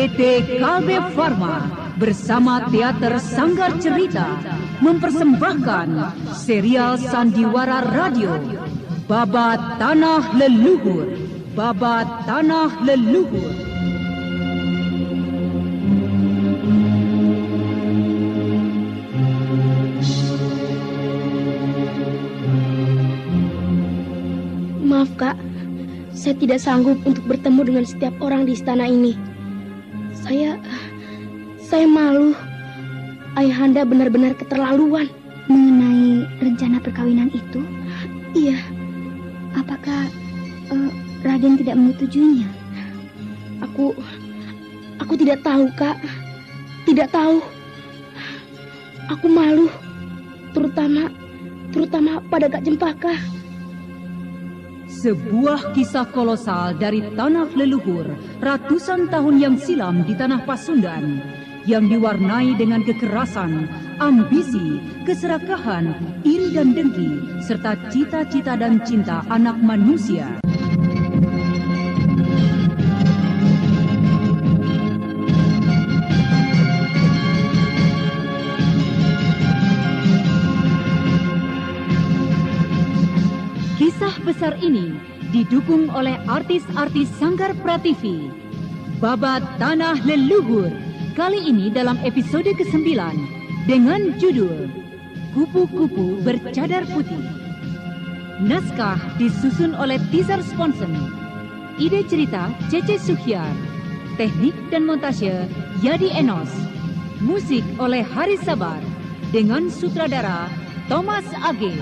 PT Kalbe Farma bersama Teater Sanggar Cerita mempersembahkan serial Sandiwara Radio Babat Tanah Leluhur. Babat Tanah Leluhur. Maaf Kak, saya tidak sanggup untuk bertemu dengan setiap orang di istana ini. Saya malu. Ayahanda benar-benar keterlaluan. Mengenai rencana perkawinan itu? Iya. Apakah Raden tidak menyetujuinya? Aku tidak tahu, Kak. Tidak tahu. Aku malu. Terutama pada Kak Cempaka. Sebuah kisah kolosal dari tanah leluhur ratusan tahun yang silam di tanah Pasundan yang diwarnai dengan kekerasan, ambisi, keserakahan, iri dan dengki, serta cita-cita dan cinta anak manusia. Kisah besar ini didukung oleh artis-artis Sanggar Prativi. Babat Tanah Leluhur kali ini dalam episode ke-9 dengan judul Kupu-Kupu Bercadar Putih. Naskah disusun oleh Tizar Sponsen. Ide cerita Cece Suhyar. Teknik dan montase Yadi Enos. Musik oleh Haris Sabar dengan sutradara Thomas Age.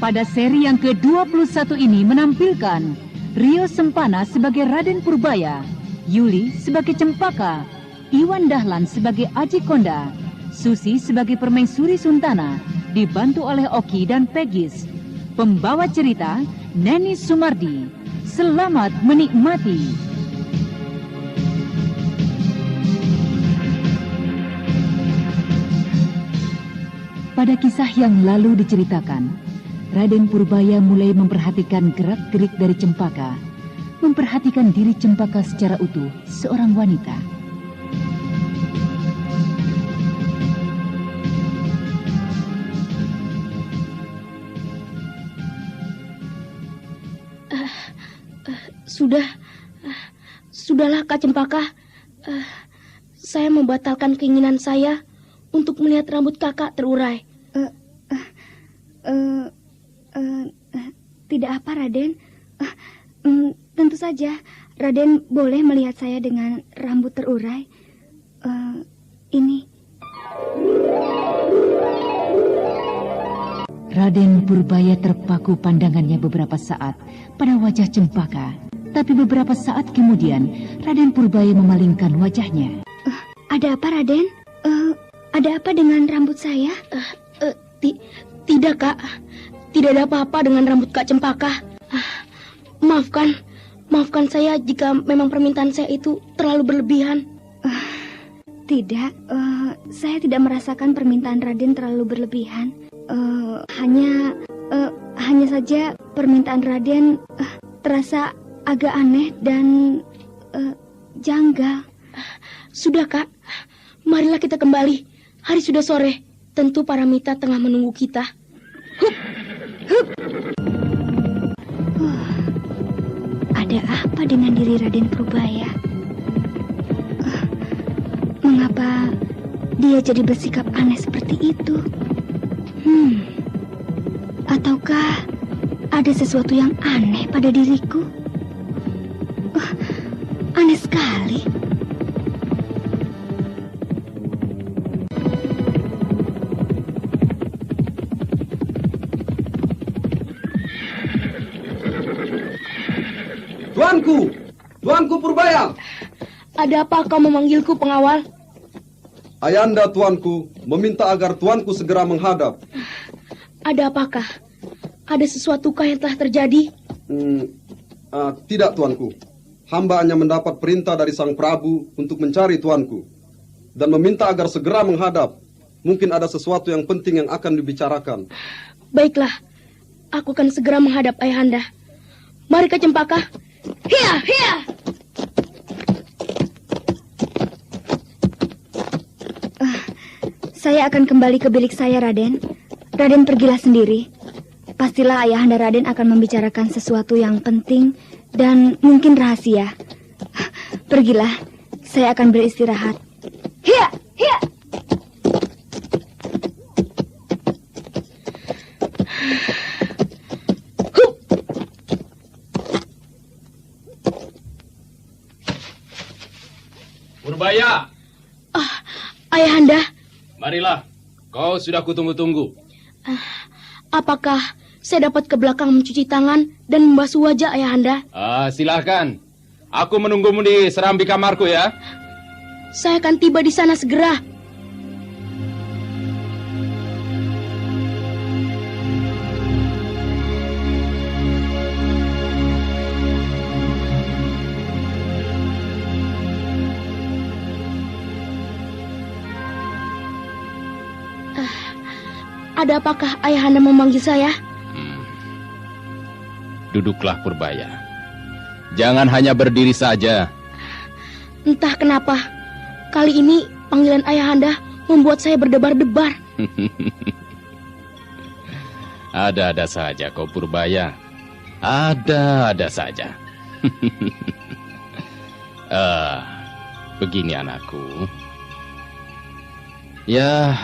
Pada seri yang ke-21 ini menampilkan Rio Sempana sebagai Raden Purbaya, Yuli sebagai Cempaka, Iwan Dahlan sebagai Aji Konda, Susi sebagai Permaisuri Suntana, dibantu oleh Oki dan Pegis. Pembawa cerita Neni Sumardi. Selamat menikmati. Pada kisah yang lalu diceritakan, Raden Purbaya mulai memperhatikan gerak-gerik dari Cempaka, memperhatikan diri Cempaka secara utuh, seorang wanita. Sudahlah Kak Cempaka. Saya membatalkan keinginan saya untuk melihat rambut kakak terurai. Tidak apa, Raden. Tentu saja, Raden boleh melihat saya dengan rambut terurai. Ini. Raden Purbaya terpaku pandangannya beberapa saat pada wajah Cempaka. Tapi beberapa saat kemudian, Raden Purbaya memalingkan wajahnya. Ada apa, Raden? Ada apa dengan rambut saya? Tidak, Kak. Tidak ada apa-apa dengan rambut Kak Cempaka. Maafkan saya jika memang permintaan saya itu terlalu berlebihan. Tidak, saya tidak merasakan permintaan Raden terlalu berlebihan. Hanya saja permintaan Raden terasa agak aneh dan janggal. Sudah, Kak. Marilah kita kembali. Hari sudah sore. Tentu para mita tengah menunggu kita. Ada apa dengan diri Raden Purbaya? Mengapa dia jadi bersikap aneh seperti itu? Ataukah ada sesuatu yang aneh pada diriku? Aneh sekali. Tuanku Purbaya. Ada apa kau memanggilku, pengawal? Ayanda tuanku meminta agar tuanku segera menghadap. Ada apakah? Ada sesuatukah yang telah terjadi? Tidak tuanku. Hamba hanya mendapat perintah dari Sang Prabu untuk mencari tuanku dan meminta agar segera menghadap. Mungkin ada sesuatu yang penting yang akan dibicarakan. Baiklah, aku akan segera menghadap Ayahanda. Mari Kak Cempaka. Hiya, hiya. Saya akan kembali ke bilik saya, Raden. Raden pergilah sendiri. Pastilah Ayahanda Raden akan membicarakan sesuatu yang penting dan mungkin rahasia. Pergilah, saya akan beristirahat. Hiya, hiya. Purbaya. Ayahanda, Marilah, kau sudah kutunggu-tunggu. apakah saya dapat ke belakang mencuci tangan dan membasuh wajah Ayahanda? Silahkan. Aku menunggumu di serambi kamarku ya. Saya akan tiba di sana segera. Ada apakah Ayahanda memanggil saya? Duduklah Purbaya. Jangan hanya berdiri saja. Entah kenapa, kali ini panggilan Ayahanda membuat saya berdebar-debar. Ada-ada saja kau Purbaya. Ada-ada saja. Begini anakku. Ya,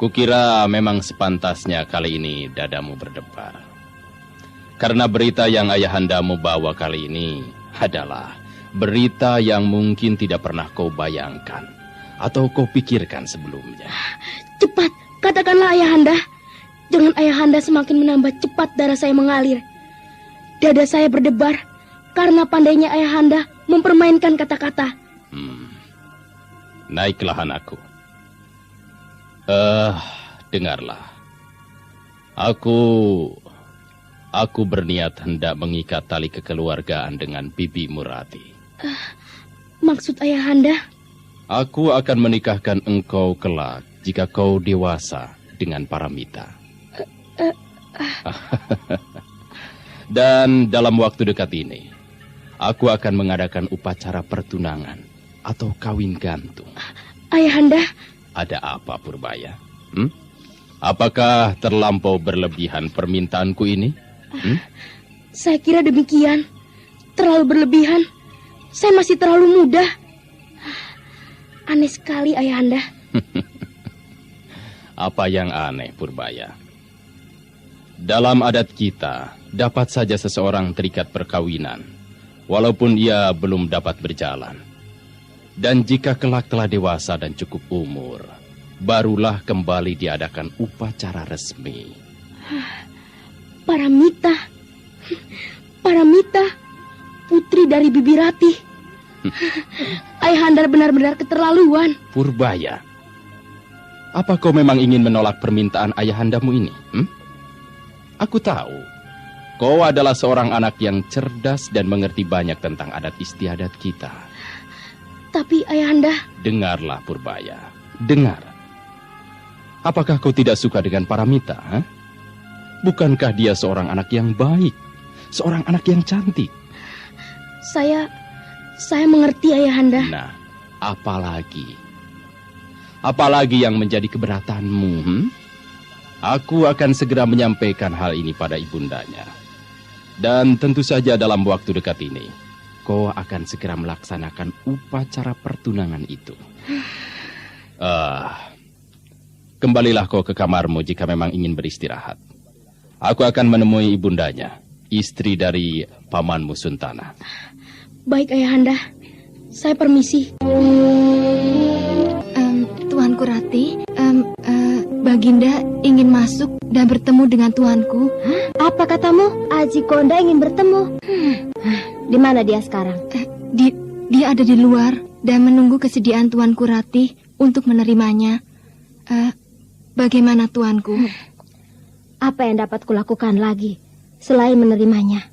Kukira memang sepantasnya kali ini dadamu berdebar. Karena berita yang ayahandamu bawa kali ini adalah berita yang mungkin tidak pernah kau bayangkan atau kau pikirkan sebelumnya. Cepat, katakanlah Ayahanda. Jangan Ayahanda semakin menambah cepat darah saya mengalir. Dada saya berdebar karena pandainya Ayahanda mempermainkan kata-kata. Naiklah anakku. Dengarlah. Aku berniat hendak mengikat tali kekeluargaan dengan Bibi Murati. Maksud Ayahanda? Aku akan menikahkan engkau kelak jika kau dewasa dengan Paramita. Dan dalam waktu dekat ini, aku akan mengadakan upacara pertunangan atau kawin gantung. Ayahanda? Ada apa Purbaya? Apakah terlampau berlebihan permintaanku ini? Saya kira demikian. Terlalu berlebihan. Saya masih terlalu muda. Aneh sekali Ayahanda. Apa yang aneh Purbaya? Dalam adat kita, dapat saja seseorang terikat perkawinan, walaupun ia belum dapat berjalan. Dan jika kelak telah dewasa dan cukup umur, barulah kembali diadakan upacara resmi. Paramita, putri dari Bibi Ratih. Ayahanda benar-benar keterlaluan. Purbaya, apa kau memang ingin menolak permintaan ayahandamu ini? Aku tahu, kau adalah seorang anak yang cerdas dan mengerti banyak tentang adat istiadat kita. Tapi Ayahanda... Dengarlah Purbaya, dengar. Apakah kau tidak suka dengan Paramita? Bukankah dia seorang anak yang baik, seorang anak yang cantik? Saya mengerti Ayahanda. Nah, apalagi yang menjadi keberatanmu? Aku akan segera menyampaikan hal ini pada ibundanya. Dan tentu saja dalam waktu dekat ini, kau akan segera melaksanakan upacara pertunangan itu. Kembalilah kau ke kamarmu jika memang ingin beristirahat. Aku akan menemui ibundanya, istri dari pamanmu Suntana. Baik Ayahanda, saya permisi. Tuanku Rati, Baginda ingin masuk dan bertemu dengan tuanku. Apa katamu? Aji Konda ingin bertemu. Di mana dia sekarang? Dia ada di luar dan menunggu kesediaan tuanku Rati untuk menerimanya. Bagaimana tuanku? Apa yang dapat kulakukan lagi selain menerimanya?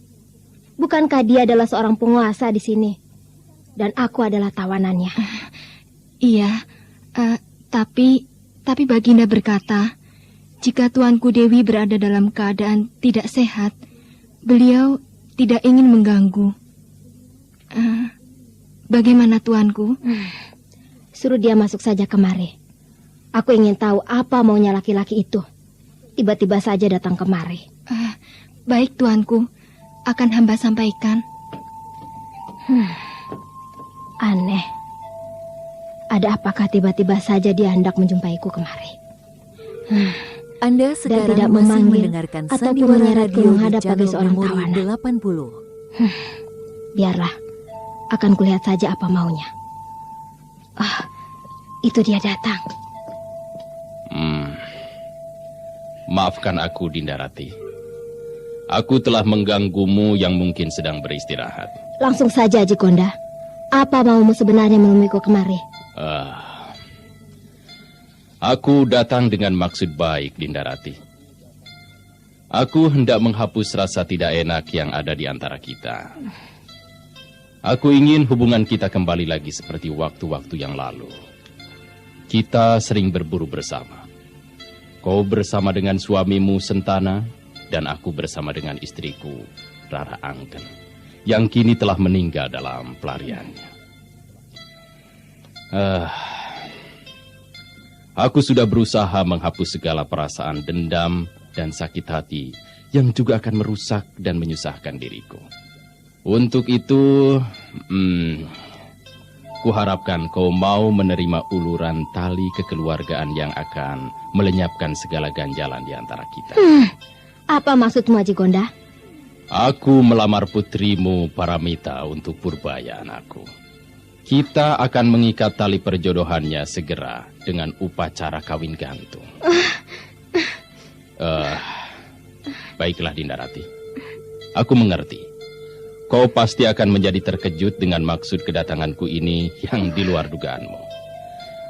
Bukankah dia adalah seorang penguasa di sini dan aku adalah tawanannya? Iya, tapi Baginda berkata, jika Tuanku Dewi berada dalam keadaan tidak sehat, beliau tidak ingin mengganggu. Bagaimana Tuanku? Suruh dia masuk saja kemari. Aku ingin tahu apa maunya laki-laki itu. Tiba-tiba saja datang kemari. Baik Tuanku, akan hamba sampaikan. Aneh. Ada apakah tiba-tiba saja dia hendak menjumpaiku kemari? Anda sekarang tidak masih memanggil mendengarkan ataupun Sandiwara menyeretku Radio menghadap di sebagai channel seorang Memori tawanan. 80. Biarlah. Akan kulihat saja apa maunya. Itu dia datang. Maafkan aku, Dinda Rati. Aku telah mengganggumu yang mungkin sedang beristirahat. Langsung saja, Aji Konda. Apa maumu sebenarnya menemuiku kemari? Aku datang dengan maksud baik, Dinda Rati. Aku hendak menghapus rasa tidak enak yang ada di antara kita. Aku ingin hubungan kita kembali lagi seperti waktu-waktu yang lalu. Kita sering berburu bersama. Kau bersama dengan suamimu Sentana, dan aku bersama dengan istriku Rara Angken, yang kini telah meninggal dalam pelariannya. Aku sudah berusaha menghapus segala perasaan dendam dan sakit hati yang juga akan merusak dan menyusahkan diriku. Untuk itu, kuharapkan kau mau menerima uluran tali kekeluargaan yang akan melenyapkan segala ganjalan di antara kita. Apa maksudmu, Aji Konda? Aku melamar putrimu Paramita untuk Purbaya, anakku. Kita akan mengikat tali perjodohannya segera dengan upacara kawin gantung. Baiklah, Dinda Rati. Aku mengerti. Kau pasti akan menjadi terkejut dengan maksud kedatanganku ini yang di luar dugaanmu.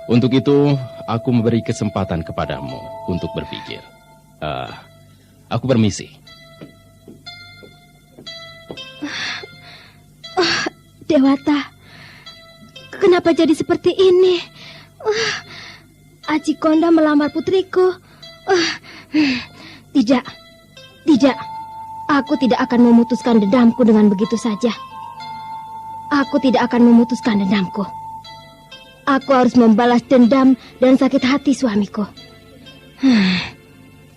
Untuk itu, aku memberi kesempatan kepadamu untuk berpikir. Aku permisi. Dewata, kenapa jadi seperti ini? Aji Konda melamar putriku. Tidak. Aku tidak akan memutuskan dendamku dengan begitu saja. Aku tidak akan memutuskan dendamku. Aku harus membalas dendam dan sakit hati suamiku.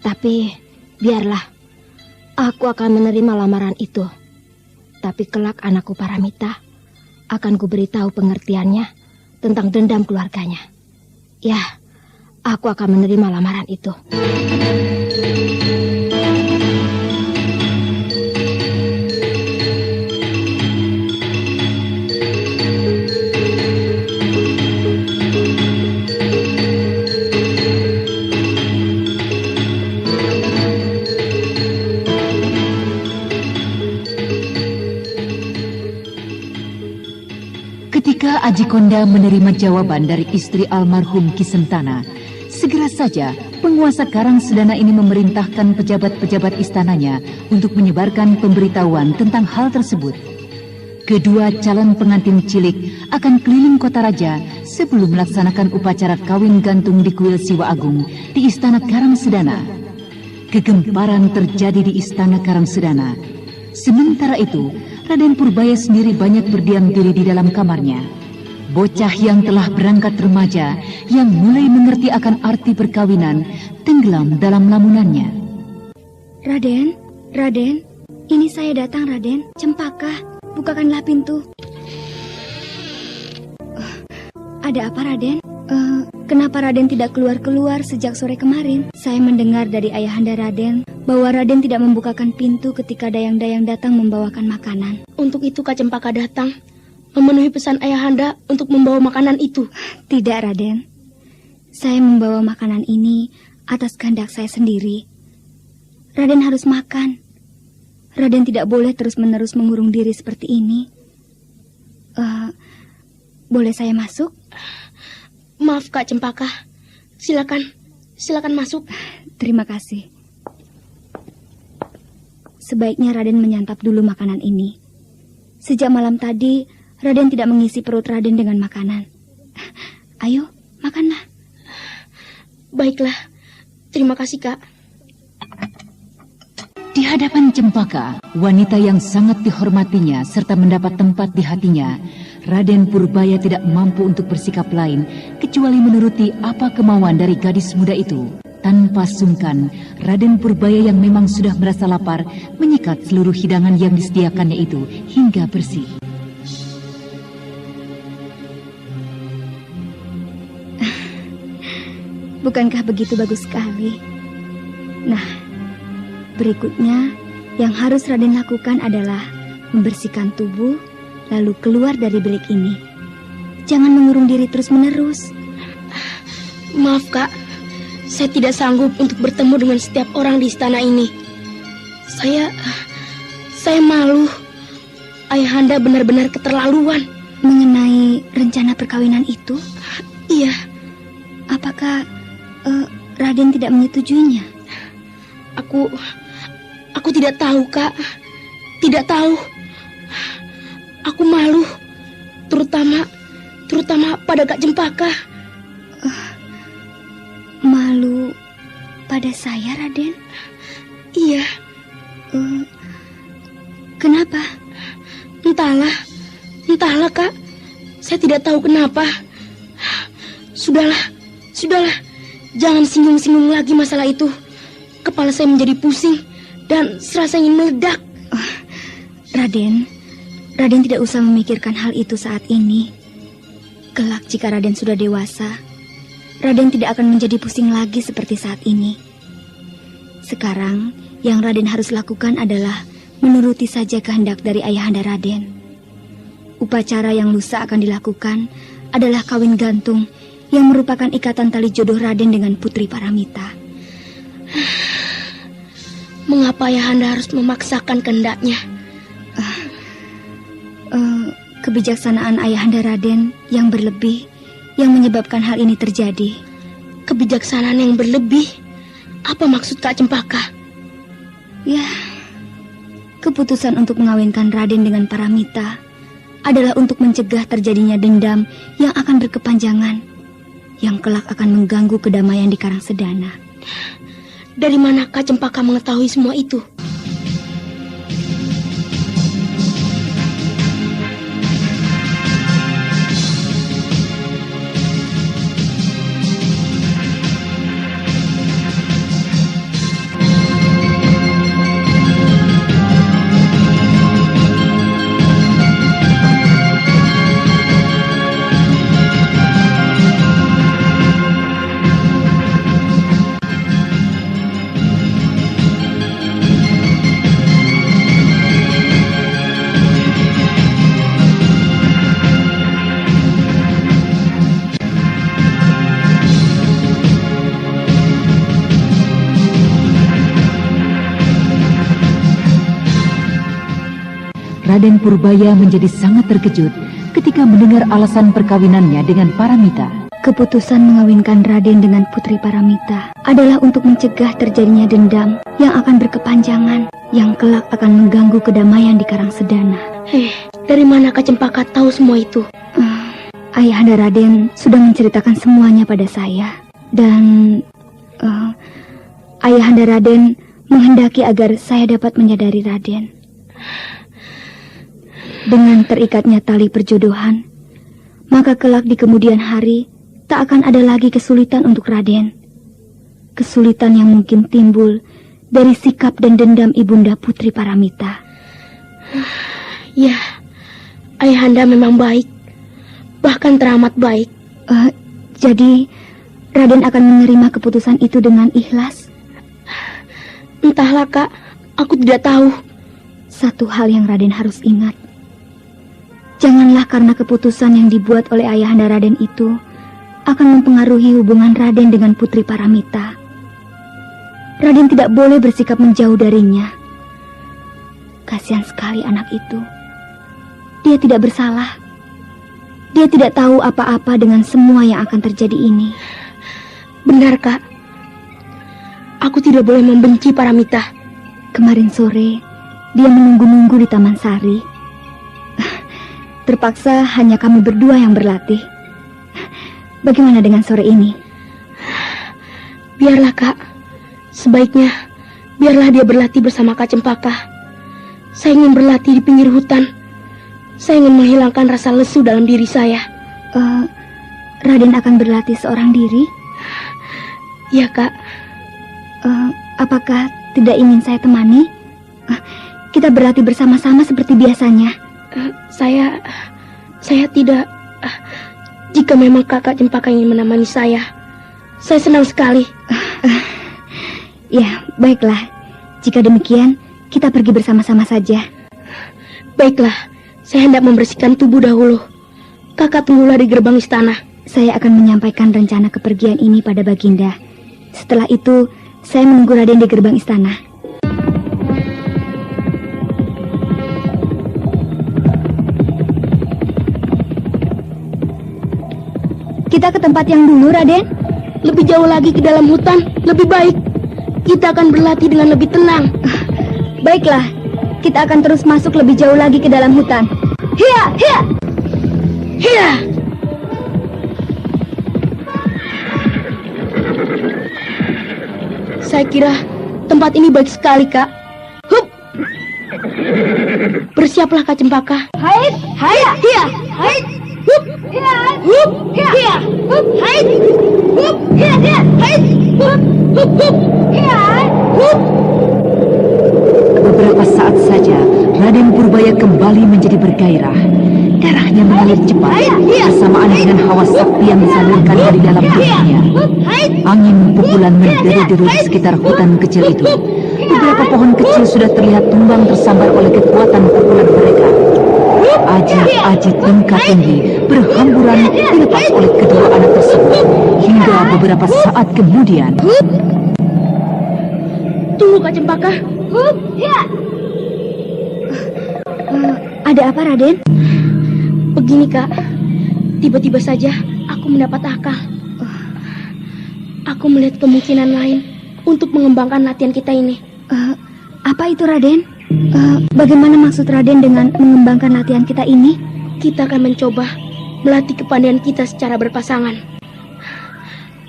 Tapi biarlah. Aku akan menerima lamaran itu. Tapi kelak anakku Paramita akan kuberitahu pengertiannya tentang dendam keluarganya. Ya, aku akan menerima lamaran itu. Ketika Aji Konda menerima jawaban dari istri almarhum Ki Sentana, segera saja penguasa Karang Sedana ini memerintahkan pejabat-pejabat istananya untuk menyebarkan pemberitahuan tentang hal tersebut. Kedua calon pengantin cilik akan keliling kota raja sebelum melaksanakan upacara kawin gantung di kuil Siwa Agung di Istana Karang Sedana. Kegemparan terjadi di Istana Karang Sedana. Sementara itu, Raden Purbaya sendiri banyak berdiam diri di dalam kamarnya. Bocah yang telah berangkat remaja, yang mulai mengerti akan arti perkawinan, tenggelam dalam lamunannya. Raden, ini saya datang, Raden. Cempaka, bukakanlah pintu. Ada apa, Raden? Kenapa Raden tidak keluar-keluar sejak sore kemarin? Saya mendengar dari ayahanda Raden bahwa Raden tidak membukakan pintu ketika dayang-dayang datang membawakan makanan. Untuk itu Kak Cempaka datang, memenuhi pesan ayahanda untuk membawa makanan itu. Tidak, Raden. Saya membawa makanan ini atas kehendak saya sendiri. Raden harus makan. Raden tidak boleh terus-menerus mengurung diri seperti ini. Boleh saya masuk? Maaf Kak Cempaka. Silakan masuk. Terima kasih. Sebaiknya Raden menyantap dulu makanan ini. Sejak malam tadi, Raden tidak mengisi perut Raden dengan makanan. Ayo, makanlah. Baiklah, terima kasih, Kak. Di hadapan Cempaka, wanita yang sangat dihormatinya serta mendapat tempat di hatinya, Raden Purbaya tidak mampu untuk bersikap lain kecuali menuruti apa kemauan dari gadis muda itu. Tanpa sungkan, Raden Purbaya yang memang sudah merasa lapar menyikat seluruh hidangan yang disediakannya itu hingga bersih. Bukankah begitu bagus sekali? Nah, berikutnya yang harus Raden lakukan adalah membersihkan tubuh lalu keluar dari bilik ini. Jangan mengurung diri terus-menerus. Maaf, Kak. Saya tidak sanggup untuk bertemu dengan setiap orang di istana ini. Saya malu. Ayahanda benar-benar keterlaluan. Mengenai rencana perkawinan itu? Iya. Apakah Raden tidak menyetujuinya? Aku tidak tahu, Kak. Tidak tahu. Aku malu. Terutama pada Kak Cempaka. Malu pada saya, Raden? Iya. Kenapa? Entahlah, Kak. Saya tidak tahu kenapa. Sudahlah. Jangan singgung-singgung lagi masalah itu. Kepala saya menjadi pusing dan serasa ingin meledak. Raden tidak usah memikirkan hal itu saat ini. Kelak jika Raden sudah dewasa, Raden tidak akan menjadi pusing lagi seperti saat ini. Sekarang, yang Raden harus lakukan adalah menuruti saja kehendak dari ayahanda Raden. Upacara yang lusa akan dilakukan adalah kawin gantung yang merupakan ikatan tali jodoh Raden dengan Putri Paramita. Mengapa ayahanda harus memaksakan kehendaknya? Kebijaksanaan ayahanda Raden yang berlebih yang menyebabkan hal ini terjadi. Kebijaksanaan yang berlebih? Apa maksud Kak Cempaka? Ya, keputusan untuk mengawinkan Raden dengan Paramita adalah untuk mencegah terjadinya dendam yang akan berkepanjangan, yang kelak akan mengganggu kedamaian di Karangsedana. Dari mana Kak Cempaka mengetahui semua itu? Raden Purbaya menjadi sangat terkejut ketika mendengar alasan perkawinannya dengan Paramita. Keputusan mengawinkan Raden dengan Putri Paramita adalah untuk mencegah terjadinya dendam yang akan berkepanjangan, yang kelak akan mengganggu kedamaian di Karangsedana. Dari mana Kak Cempaka tahu semua itu? Ayahanda Raden sudah menceritakan semuanya pada saya. Dan Ayahanda Raden menghendaki agar saya dapat menyadari Raden. Dengan terikatnya tali perjodohan, maka kelak di kemudian hari tak akan ada lagi kesulitan untuk Raden. Kesulitan yang mungkin timbul dari sikap dan dendam Ibunda Putri Paramita. Ya, ayahanda memang baik, bahkan teramat baik. Jadi Raden akan menerima keputusan itu dengan ikhlas? Entahlah, Kak, aku tidak tahu. Satu hal yang Raden harus ingat. Janganlah karena keputusan yang dibuat oleh ayahanda Raden itu akan mempengaruhi hubungan Raden dengan Putri Paramita. Raden tidak boleh bersikap menjauh darinya. Kasihan sekali anak itu. Dia tidak bersalah. Dia tidak tahu apa-apa dengan semua yang akan terjadi ini. Benar, Kak. Aku tidak boleh membenci Paramita. Kemarin sore, dia menunggu-nunggu di Taman Sari. Terpaksa hanya kami berdua yang berlatih. Bagaimana dengan sore ini? Biarlah, Kak. Sebaiknya, biarlah dia berlatih bersama Kak Cempaka. Saya ingin berlatih di pinggir hutan. Saya ingin menghilangkan rasa lesu dalam diri saya. Raden akan berlatih seorang diri? Ya, Kak. Apakah tidak ingin saya temani? Kita berlatih bersama-sama seperti biasanya. Saya tidak. Jika memang Kakak Cempaka ingin menemani saya senang sekali. Ya, baiklah. Jika demikian, kita pergi bersama-sama saja. Baiklah, saya hendak membersihkan tubuh dahulu. Kakak tunggulah di gerbang istana. Saya akan menyampaikan rencana kepergian ini pada Baginda. Setelah itu, saya menunggu Raden di gerbang istana. Kita ke tempat yang dulu, Raden. Lebih jauh lagi ke dalam hutan, lebih baik. Kita akan berlatih dengan lebih tenang. Baiklah, kita akan terus masuk lebih jauh lagi ke dalam hutan. Hiya, hiya, hiya. Saya kira tempat ini baik sekali, Kak. Hup. Bersiaplah, Kak Cempaka. Haid, hiya, hiya, haid. Hup, hiya, hup, hiya, hup, haid, hup, hiya, hiya, haid, hup, hup, hup, hiya, hup. Beberapa saat saja, Raden Purbaya kembali menjadi bergairah. Darahnya mengalir cepat, bersamaan dengan hawa sakti yang disalurkan dari dalam tubuhnya. Angin pukulan menderu-deru di sekitar hutan kecil itu. Beberapa pohon kecil sudah terlihat tumbang tersambar oleh kekuatan pukulan mereka. Ajit-ajit tingkat tinggi berhamburan dilepas oleh kedua anak tersebut. Hingga beberapa saat kemudian. Tunggu, Kak Cempaka. Ada apa, Raden? Begini, Kak. Tiba-tiba saja aku mendapat akal. Aku melihat kemungkinan lain untuk mengembangkan latihan kita ini. Apa itu, Raden? Bagaimana maksud Raden dengan mengembangkan latihan kita ini? Kita akan mencoba melatih kepandaian kita secara berpasangan.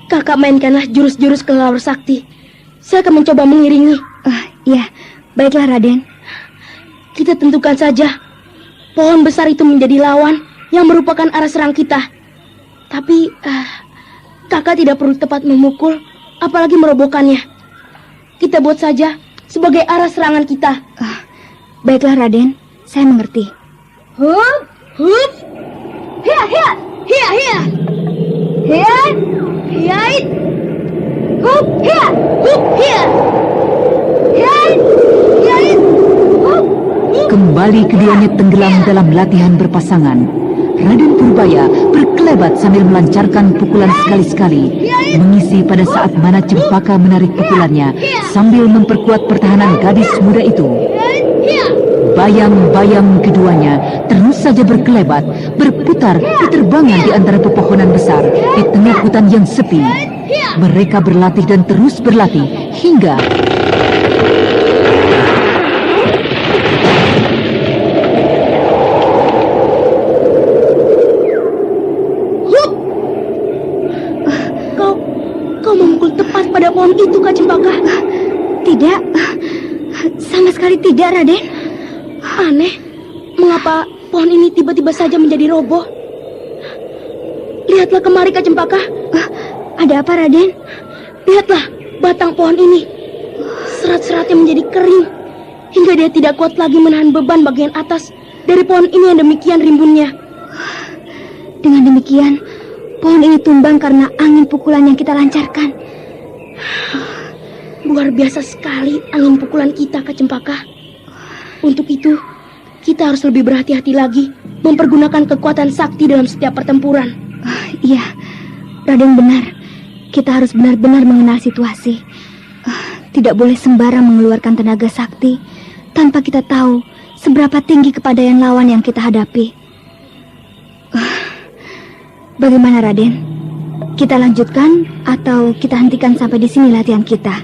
Kakak mainkanlah jurus-jurus kelelawar sakti. Saya akan mencoba mengiringi. Ya, baiklah, Raden. Kita tentukan saja pohon besar itu menjadi lawan yang merupakan arah serang kita. Tapi kakak tidak perlu tepat memukul, apalagi merobohkannya. Kita buat saja sebagai arah serangan kita. Baiklah, Raden, saya mengerti. Hup, hup, hiya, hiya, hiya, hiya, hiya, hiya, hup, hiya, hup, hiya, hiya, hiya, hup. Kembali keduanya tenggelam dalam latihan berpasangan. Raden Purbaya berkelebat sambil melancarkan pukulan sekali-sekali, mengisi pada saat mana Cempaka menarik pukulannya sambil memperkuat pertahanan gadis muda itu. Bayang-bayang keduanya terus saja berkelebat, berputar beterbangan di antara pepohonan besar di tengah hutan yang sepi. Mereka berlatih dan terus berlatih hingga Kau memukul tepat pada pohon itu, Kak Cempaka. Tidak, sama sekali tidak, Raden. Aneh, mengapa pohon ini tiba-tiba saja menjadi roboh? Lihatlah kemari, Kak Cempaka. Ada apa, Raden? Lihatlah batang pohon ini. Serat-seratnya menjadi kering, hingga dia tidak kuat lagi menahan beban bagian atas dari pohon ini yang demikian rimbunnya. Dengan demikian, pohon ini tumbang karena angin pukulan yang kita lancarkan. Luar biasa sekali angin pukulan kita, Kak Cempaka. Untuk itu, kita harus lebih berhati-hati lagi mempergunakan kekuatan sakti dalam setiap pertempuran. Iya, Raden benar. Kita harus benar-benar mengenal situasi. Tidak boleh sembarang mengeluarkan tenaga sakti tanpa kita tahu seberapa tinggi kepandaian lawan yang kita hadapi. Bagaimana, Raden? Kita lanjutkan atau kita hentikan sampai di sini latihan kita?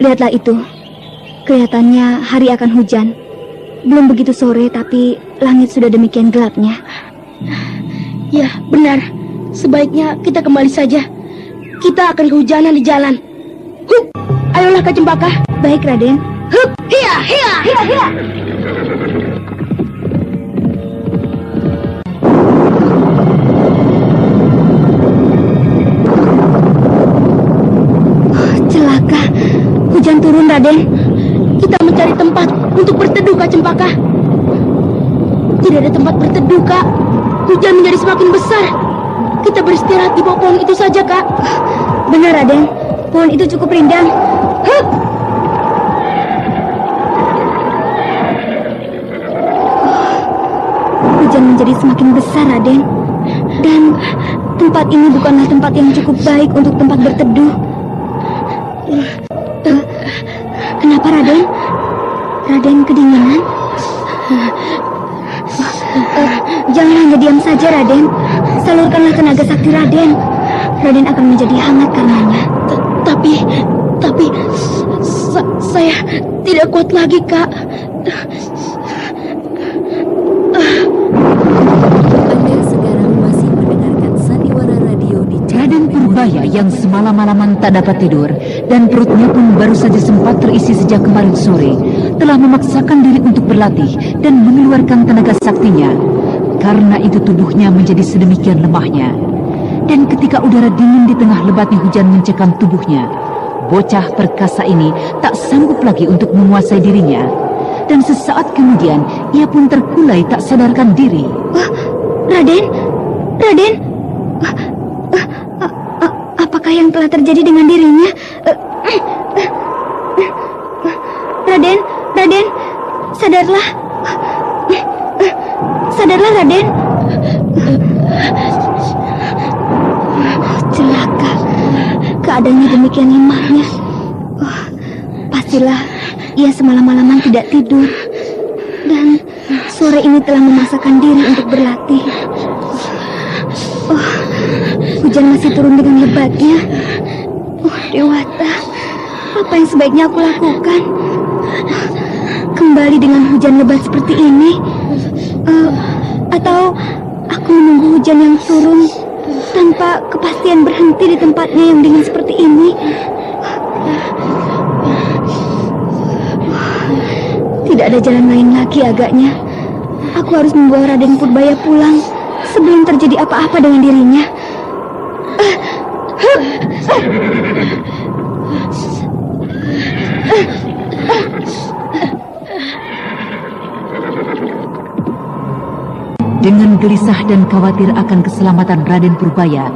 Lihatlah itu. Kelihatannya hari akan hujan. Belum begitu sore, tapi langit sudah demikian gelapnya. Ya, benar. Sebaiknya kita kembali saja. Kita akan kehujanan di jalan. Hup, ayolah Kak Cempaka. Baik, Raden. Hup, hiya, hiya, hiya, hiya. Celaka. Hujan turun, Raden. Kita mencari tempat untuk berteduh, Kak Cempaka. Tidak ada tempat berteduh, Kak. Hujan menjadi semakin besar. Kita beristirahat di bawah pohon itu saja, Kak. Benar, Raden. Pohon itu cukup rindang. Hup. Hujan menjadi semakin besar, Raden. Dan tempat ini bukanlah tempat yang cukup baik untuk tempat berteduh. Kenapa, Raden? Raden kedinginan? Jangan hanya diam saja, Raden. Salurkanlah tenaga sakti Raden. Raden akan menjadi hangat karenanya. Tapi saya tidak kuat lagi, Kak. Anda sekarang masih mendengarkan Sandiwara Radio di Raden Purbaya yang semalam-malaman tak dapat tidur dan perutnya pun baru saja sempat terisi sejak kemarin sore telah memaksakan diri untuk berlatih dan mengeluarkan tenaga saktinya. Karena itu tubuhnya menjadi sedemikian lemahnya. Dan ketika udara dingin di tengah lebatnya hujan mencekam tubuhnya, bocah perkasa ini tak sanggup lagi untuk menguasai dirinya. Dan sesaat kemudian ia pun terkulai tak sadarkan diri. Raden? Raden? Apakah yang telah terjadi dengan dirinya? Raden? Raden? Sadarlah. Sadarlah, Raden. Celaka. Keadaannya demikian lemahnya. Pastilah ia semalam-malaman tidak tidur. Dan sore ini telah memaksakan diri untuk berlatih. Hujan masih turun dengan lebatnya. Dewata, apa yang sebaiknya aku lakukan? Kembali dengan hujan lebat seperti ini? Atau aku menunggu hujan yang turun tanpa kepastian berhenti di tempatnya yang dingin seperti ini? Tidak ada jalan lain lagi agaknya. Aku harus membawa Raden Purbaya pulang sebelum terjadi apa-apa dengan dirinya. Dengan gelisah dan khawatir akan keselamatan Raden Purbaya,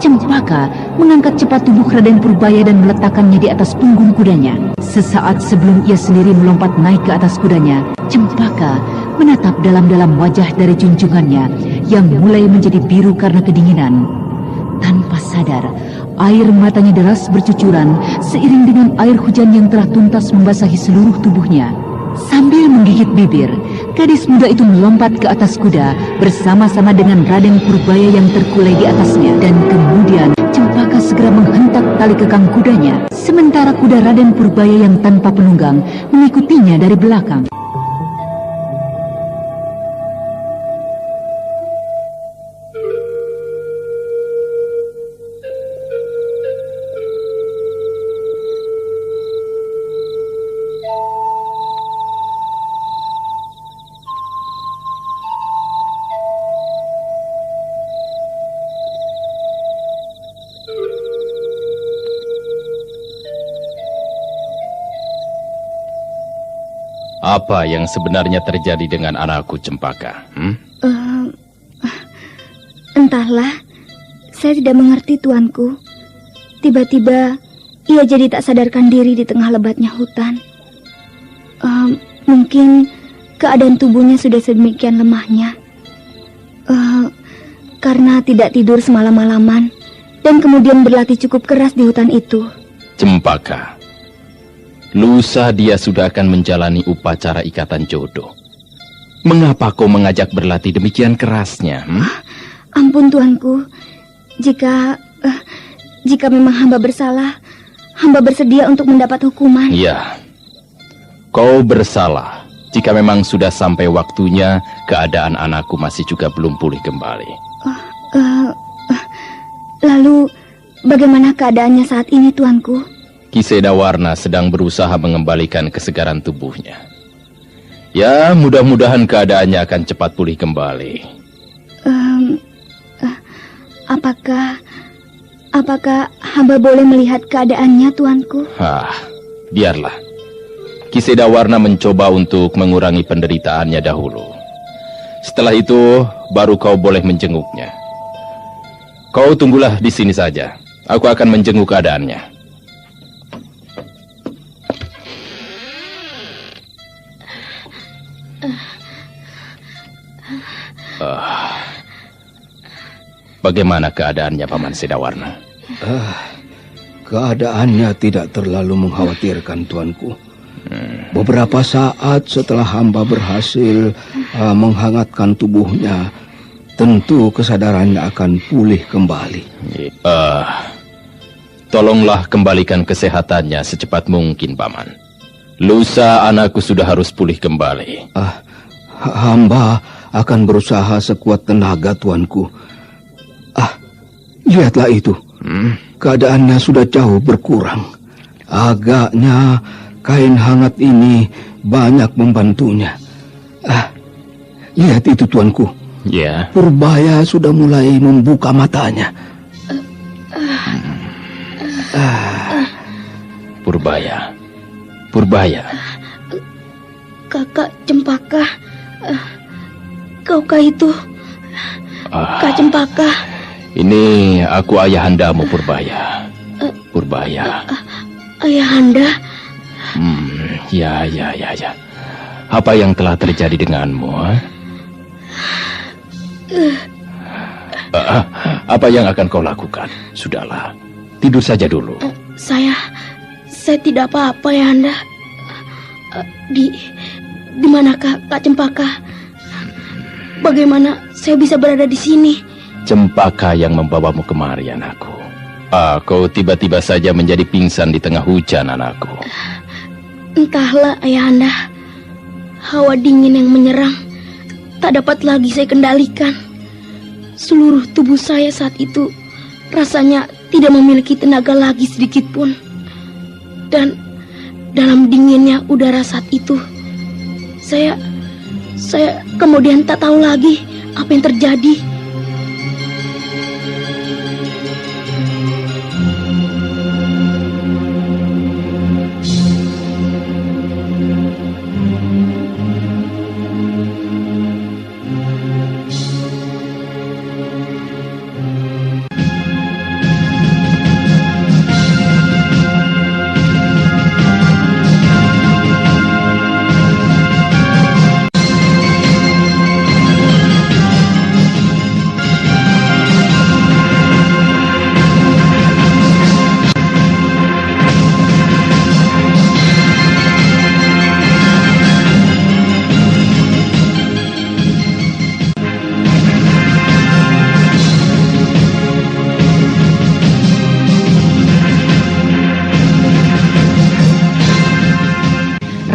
Cempaka mengangkat cepat tubuh Raden Purbaya dan meletakkannya di atas punggung kudanya. Sesaat sebelum ia sendiri melompat naik ke atas kudanya, Cempaka menatap dalam-dalam wajah dari junjungannya yang mulai menjadi biru karena kedinginan. Tanpa sadar, air matanya deras bercucuran seiring dengan air hujan yang telah tuntas membasahi seluruh tubuhnya. Sambil menggigit bibir, gadis muda itu melompat ke atas kuda bersama-sama dengan Raden Purbaya yang terkulai di atasnya. Dan kemudian Cempaka segera menghentak tali kekang kudanya, sementara kuda Raden Purbaya yang tanpa penunggang mengikutinya dari belakang. Apa yang sebenarnya terjadi dengan anakku Cempaka? Entahlah, saya tidak mengerti tuanku. Tiba-tiba ia jadi tak sadarkan diri di tengah lebatnya hutan. Mungkin keadaan tubuhnya sudah sedemikian lemahnya. Karena tidak tidur semalam-malaman dan kemudian berlatih cukup keras di hutan itu. Cempaka, lusa dia sudah akan menjalani upacara ikatan jodoh. Mengapa kau mengajak berlatih demikian kerasnya? Ampun tuanku, jika memang hamba bersalah, hamba bersedia untuk mendapat hukuman. Ya, kau bersalah jika memang sudah sampai waktunya keadaan anakku masih juga belum pulih kembali. Lalu, bagaimana keadaannya saat ini, tuanku? Ki Sedawarna sedang berusaha mengembalikan kesegaran tubuhnya. Ya, mudah-mudahan keadaannya akan cepat pulih kembali. Apakah hamba boleh melihat keadaannya, tuanku? Biarlah. Ki Sedawarna mencoba untuk mengurangi penderitaannya dahulu. Setelah itu, baru kau boleh menjenguknya. Kau tunggulah di sini saja. Aku akan menjenguk keadaannya. Bagaimana keadaannya, Paman Sedawarna? Keadaannya tidak terlalu mengkhawatirkan, tuanku. Beberapa saat setelah hamba berhasil menghangatkan tubuhnya, tentu kesadarannya akan pulih kembali. Tolonglah kembalikan kesehatannya secepat mungkin, Paman. Lusa anakku sudah harus pulih kembali. Hamba akan berusaha sekuat tenaga, tuanku. Lihatlah itu. Keadaannya sudah jauh berkurang. Agaknya kain hangat ini banyak membantunya. Lihat itu, tuanku. Ya. Purbaya sudah mulai membuka matanya. Purbaya. Kakak Cempaka. Kaukah itu? Kak Cempaka. Ini aku ayahandamu, Purbaya. Ayahanda? Ya. Apa yang telah terjadi denganmu? Apa yang akan kau lakukan? Sudahlah, tidur saja dulu. Saya tidak apa-apa, Ayahanda. Di manakah Kak Cempaka? Bagaimana saya bisa berada di sini? Cempaka yang membawamu kemari, anakku. Kau tiba-tiba saja menjadi pingsan di tengah hujan, anakku. Entahlah, Ayahanda. Hawa dingin yang menyerang tak dapat lagi saya kendalikan. Seluruh tubuh saya saat itu rasanya tidak memiliki tenaga lagi sedikit pun. Dan dalam dinginnya udara saat itu, saya kemudian tak tahu lagi apa yang terjadi.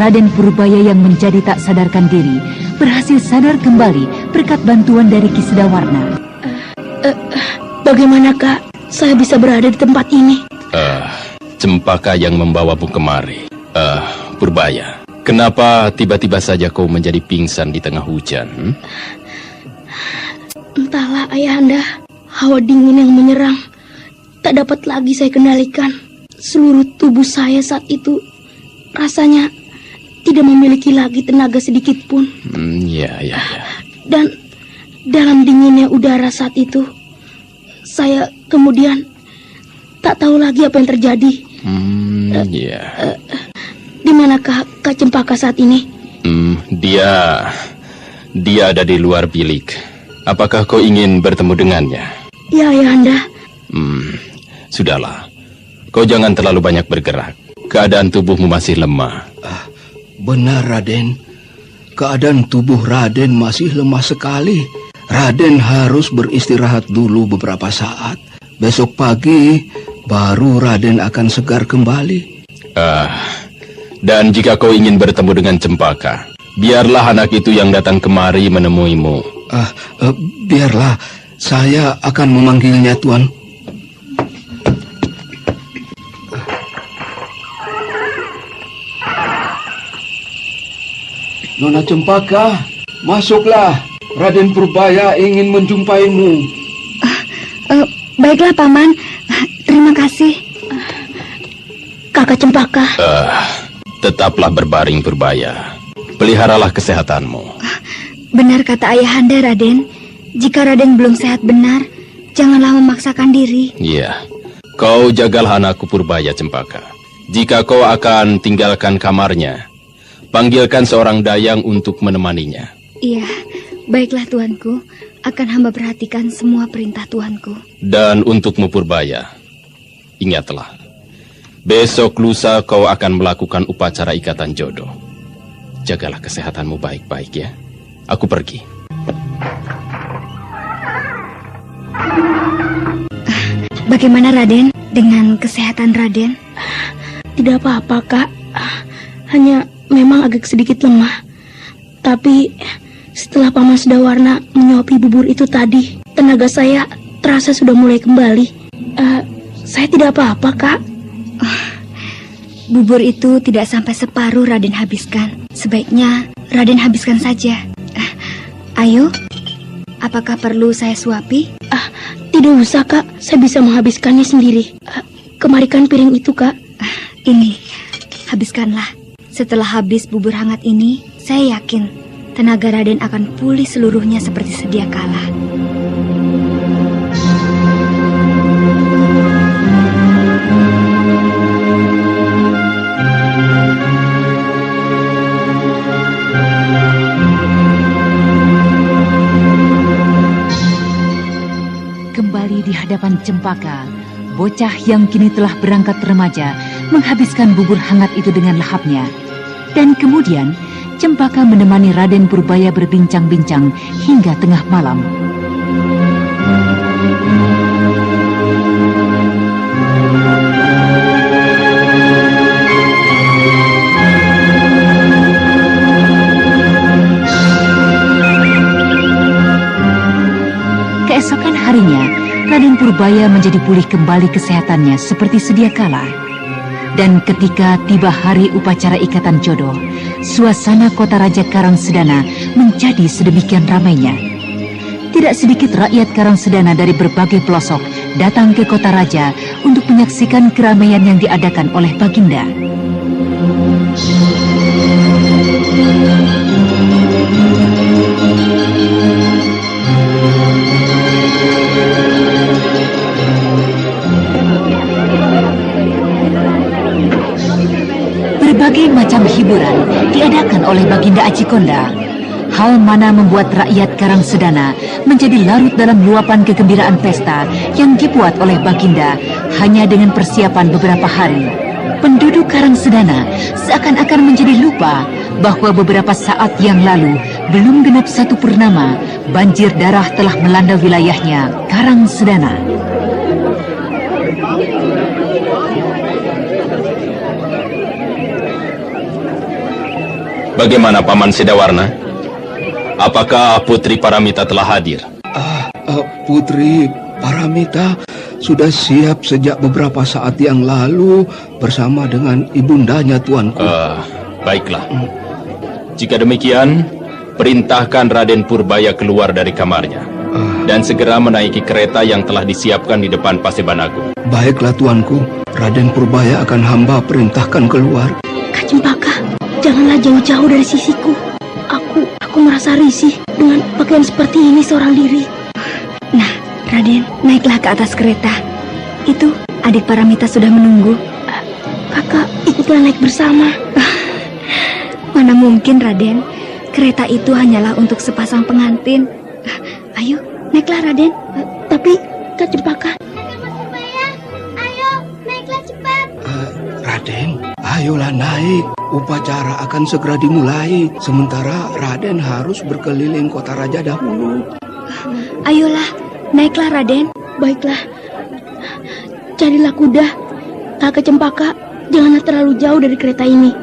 Raden Purbaya yang menjadi tak sadarkan diri berhasil sadar kembali berkat bantuan dari Ki Sedawarna. Bagaimanakah saya bisa berada di tempat ini? Cempaka yang membawamu kemari. Purbaya, kenapa tiba-tiba saja kau menjadi pingsan di tengah hujan? Entahlah, Ayahanda. Hawa dingin yang menyerang tak dapat lagi saya kendalikan. Seluruh tubuh saya saat itu rasanya tidak memiliki lagi tenaga sedikit pun. Ya. Dan dalam dinginnya udara saat itu, saya kemudian tak tahu lagi apa yang terjadi. Di manakah Kak Cempaka saat ini? Dia ada di luar bilik. Apakah kau ingin bertemu dengannya? Ya, Ayahanda. Sudahlah. Kau jangan terlalu banyak bergerak. Keadaan tubuhmu masih lemah. Benar, Raden. Keadaan tubuh Raden masih lemah sekali. Raden harus beristirahat dulu beberapa saat. Besok pagi baru Raden akan segar kembali. Dan jika kau ingin bertemu dengan Cempaka, biarlah anak itu yang datang kemari menemuimu. Biarlah. Saya akan memanggilnya, Tuan. Nona Cempaka, masuklah. Raden Purbaya ingin menjumpaimu. Baiklah, Paman. Terima kasih. Kakak Cempaka. Tetaplah berbaring, Purbaya. Peliharalah kesehatanmu. Benar kata Ayahanda, Raden. Jika Raden belum sehat benar, janganlah memaksakan diri. Iya. Kau jagalah anakku Purbaya, Cempaka. Jika kau akan tinggalkan kamarnya, panggilkan seorang dayang untuk menemaninya. Iya, baiklah tuanku. Akan hamba perhatikan semua perintah tuanku. Dan untukmu Purbaya, ingatlah, besok lusa kau akan melakukan upacara ikatan jodoh. Jagalah kesehatanmu baik-baik ya. Aku pergi. Bagaimana Raden dengan kesehatan Raden? Tidak apa-apa, Kak. Hanya memang agak sedikit lemah. Tapi setelah Paman Sedawarna menyuapi bubur itu tadi, tenaga saya terasa sudah mulai kembali. Saya tidak apa-apa, Kak. Bubur itu tidak sampai separuh Raden habiskan. Sebaiknya Raden habiskan saja. Ayo, apakah perlu saya suapi? Tidak usah, Kak. Saya bisa menghabiskannya sendiri. Kemarikan piring itu, Kak. Ini, habiskanlah. Setelah habis bubur hangat ini, saya yakin tenaga Raden akan pulih seluruhnya seperti sedia kala. Kembali di hadapan Cempaka, bocah yang kini telah berangkat remaja menghabiskan bubur hangat itu dengan lahapnya. Dan kemudian Cempaka menemani Raden Purbaya berbincang-bincang hingga tengah malam. Keesokan harinya, Raden Purbaya menjadi pulih kembali kesehatannya seperti sedia kala. Dan ketika tiba hari upacara ikatan jodoh, suasana kota Raja Karangsedana menjadi sedemikian ramainya. Tidak sedikit rakyat Karangsedana dari berbagai pelosok datang ke kota Raja untuk menyaksikan keramaian yang diadakan oleh Baginda. Berbagai macam hiburan diadakan oleh Baginda Aji Konda. Hal mana membuat rakyat Karangsedana menjadi larut dalam luapan kegembiraan pesta yang dibuat oleh Baginda hanya dengan persiapan beberapa hari. Penduduk Karangsedana seakan-akan menjadi lupa bahwa beberapa saat yang lalu, belum genap 1 purnama, banjir darah telah melanda wilayahnya, Karangsedana. Bagaimana Paman Sedawarna? Apakah Putri Paramita telah hadir? Putri Paramita sudah siap sejak beberapa saat yang lalu bersama dengan ibundanya, tuanku. Baiklah. Jika demikian, perintahkan Raden Purbaya keluar dari kamarnya dan segera menaiki kereta yang telah disiapkan di depan Paseban Agung. Baiklah, tuanku. Raden Purbaya akan hamba perintahkan keluar. Kak Cempaka, janganlah jauh-jauh dari sisiku. Aku merasa risih dengan pakaian seperti ini seorang diri. Nah, Raden, naiklah ke atas kereta. Itu adik Paramita sudah menunggu. Kakak, ikutlah naik bersama. Mana mungkin, Raden. Kereta itu hanyalah untuk sepasang pengantin. Ayo, naiklah, Raden. Tapi, Kak Cempaka. Ayo, naiklah cepat. Raden, ayolah naik. Upacara akan segera dimulai. Sementara Raden harus berkeliling kota Raja dahulu. Ayolah, naiklah, Raden. Baiklah. Carilah kuda. Kakak Cempaka, janganlah terlalu jauh dari kereta ini.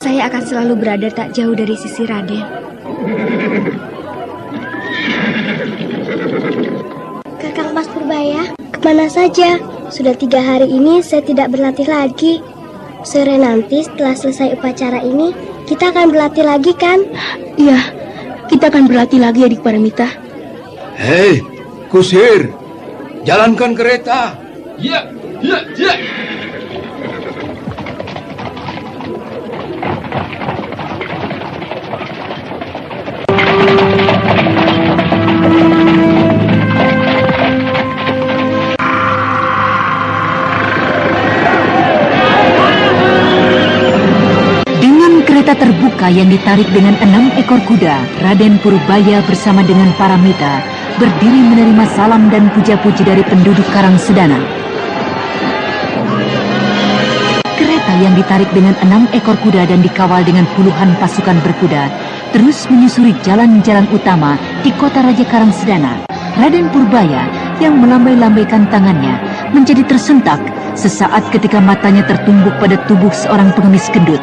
Saya akan selalu berada tak jauh dari sisi Raden. Kakang Mas Purbaya, kemana saja? Sudah 3 hari ini saya tidak berlatih lagi. Sore nanti setelah selesai upacara ini, kita akan berlatih lagi kan? Iya, kita akan berlatih lagi, adik Paramita. Hei, kusir, jalankan kereta. Ya, ya, ya. Kereta terbuka yang ditarik dengan 6 ekor kuda, Raden Purbaya bersama dengan Paramita berdiri menerima salam dan puja-puji dari penduduk Karangsedana. Kereta yang ditarik dengan 6 ekor kuda dan dikawal dengan puluhan pasukan berkuda terus menyusuri jalan-jalan utama di kota Raja Karangsedana. Raden Purbaya yang melambai-lambaikan tangannya menjadi tersentak sesaat ketika matanya tertumbuk pada tubuh seorang pengemis gendut.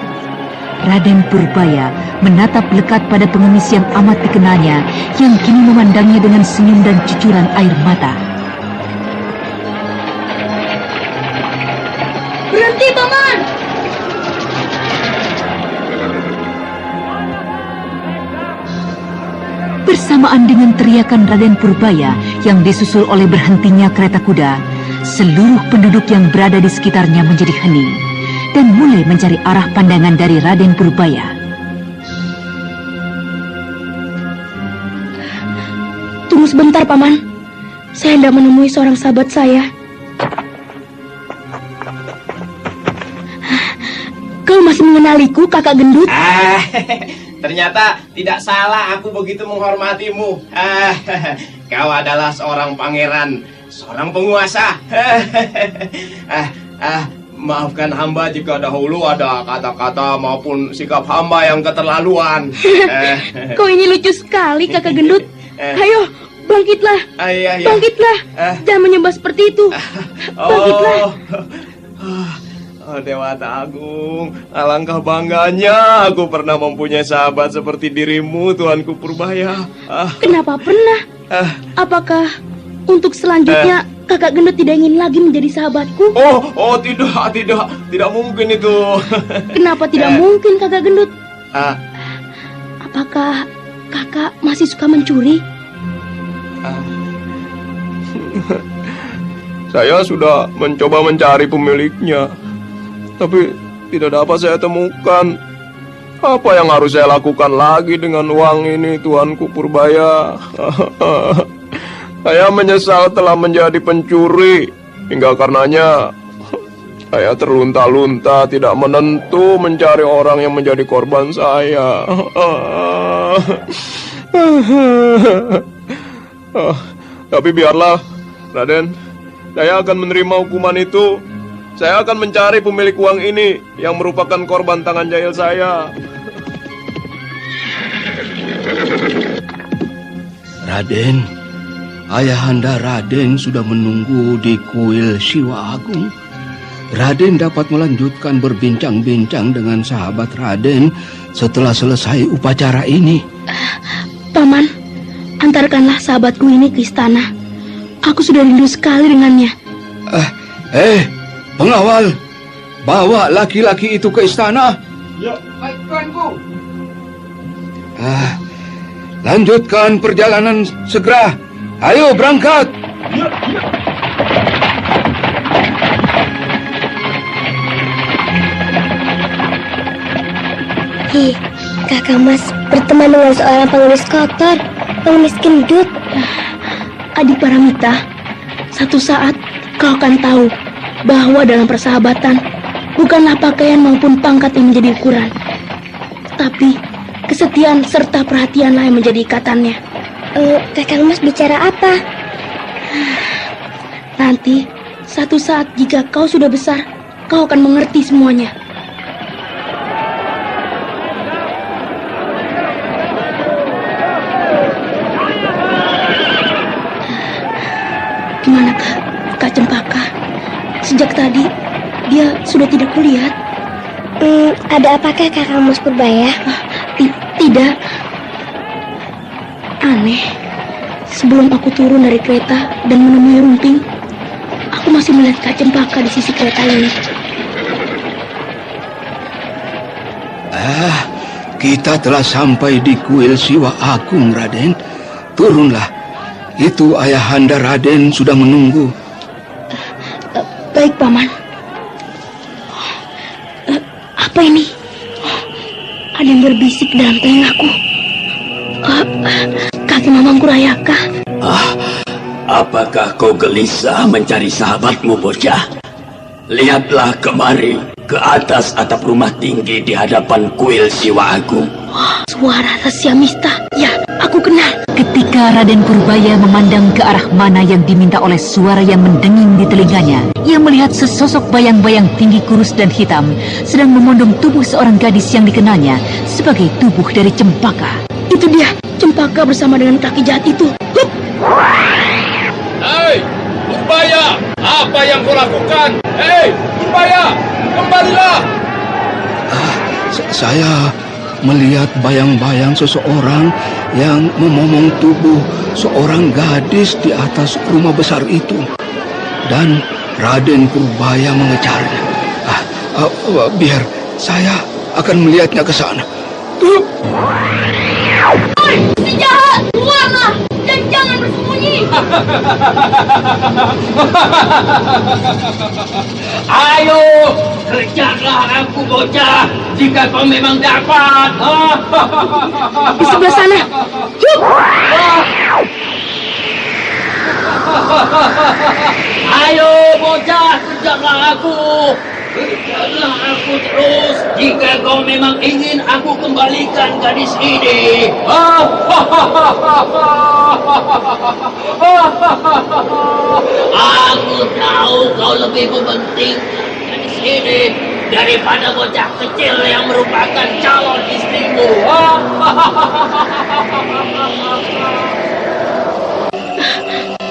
Raden Purbaya menatap lekat pada pengemis yang amat dikenalnya, yang kini memandangnya dengan senyum dan cucuran air mata. Berhenti, Paman! Bersamaan dengan teriakan Raden Purbaya yang disusul oleh berhentinya kereta kuda, seluruh penduduk yang berada di sekitarnya menjadi hening dan mulai mencari arah pandangan dari Raden Purbaya. Tunggu sebentar, Paman. Saya hendak menemui seorang sahabat saya. Kau masih mengenaliku, kakak gendut? Ternyata tidak salah aku begitu menghormatimu. Kau adalah seorang pangeran, seorang penguasa. Maafkan hamba jika dahulu ada kata-kata maupun sikap hamba yang keterlaluan. Kau ini lucu sekali, kakak gendut. Ayo, bangkitlah. Bangkitlah. Jangan menyembah seperti itu. Bangkitlah. Oh, Dewata Agung, alangkah bangganya aku pernah mempunyai sahabat seperti dirimu, Tuanku Purbaya. Kenapa pernah? Apakah untuk selanjutnya kakak gendut tidak ingin lagi menjadi sahabatku? Oh, tidak mungkin itu. Kenapa tidak mungkin, kakak gendut? Apakah kakak masih suka mencuri? Saya sudah mencoba mencari pemiliknya, tapi tidak dapat saya temukan. Apa yang harus saya lakukan lagi dengan uang ini, Tuanku Purbaya? Saya menyesal telah menjadi pencuri, hingga karenanya saya terlunta-lunta tidak menentu mencari orang yang menjadi korban saya. Tapi biarlah, Raden, saya akan menerima hukuman itu. Saya akan mencari pemilik uang ini yang merupakan korban tangan jahil saya. Raden, Ayahanda Raden sudah menunggu di kuil Siwa Agung. Raden dapat melanjutkan berbincang-bincang dengan sahabat Raden setelah selesai upacara ini. Paman, antarkanlah sahabatku ini ke istana. Aku sudah rindu sekali dengannya. Pengawal, bawa laki-laki itu ke istana. Ya, baik, Tuanku. Lanjutkan perjalanan segera. Ayo berangkat. Kakak Mas berteman dengan seorang pengemis kotor, pengemis gendut. Adik Paramita, satu saat kau akan tahu bahwa dalam persahabatan bukanlah pakaian maupun pangkat yang menjadi ukuran, tapi kesetiaan serta perhatianlah yang menjadi ikatannya. Kakak Mas bicara apa? Nanti, satu saat jika kau sudah besar, kau akan mengerti semuanya. Gimanakah Kak Cempaka? Sejak tadi, dia sudah tidak kulihat. Ada apakah Kakak Mas Purbaya? Tidak. Aneh. Sebelum aku turun dari kereta dan menemui Rumping, aku masih melihat Kak Cempaka di sisi kereta ini. kita telah sampai di kuil Siwa Agung, Raden. Turunlah. Itu ayahanda Raden sudah menunggu. Baik, Paman. Apa ini? Ada yang berbisik dalam telingaku. Kaki Mamangku Rayaka. Apakah kau gelisah mencari sahabatmu, bocah? Lihatlah kemari, ke atas atap rumah tinggi di hadapan kuil Siwa Agung. Suara Resi Amista. Ya, aku kenal. Ketika Raden Purbaya memandang ke arah mana yang diminta oleh suara yang mendenging di telinganya, ia melihat sesosok bayang-bayang tinggi kurus dan hitam sedang memondong tubuh seorang gadis yang dikenalnya sebagai tubuh dari Cempaka. Itu dia, Cempaka bersama dengan kaki jahat itu. Hup! Hei, Purbaya, apa yang kau lakukan? Hei, Purbaya, kembalilah! Saya melihat bayang-bayang seseorang yang memomong tubuh seorang gadis di atas rumah besar itu. Dan Raden Purbaya mengejarnya. Biar saya akan melihatnya ke sana. Oi, si jahat, keluarlah dan jangan bersembunyi. Ayo, kejarlah aku, bocah, jika kau memang dapat. Di sebelah sana. Yuk. Ayo, bocah, kejarlah aku. Kejarlah aku terus, jika kau memang ingin aku kembalikan gadis ini. Aku tahu kau lebih mementingkan gadis ini daripada bocah kecil yang merupakan calon istrimu.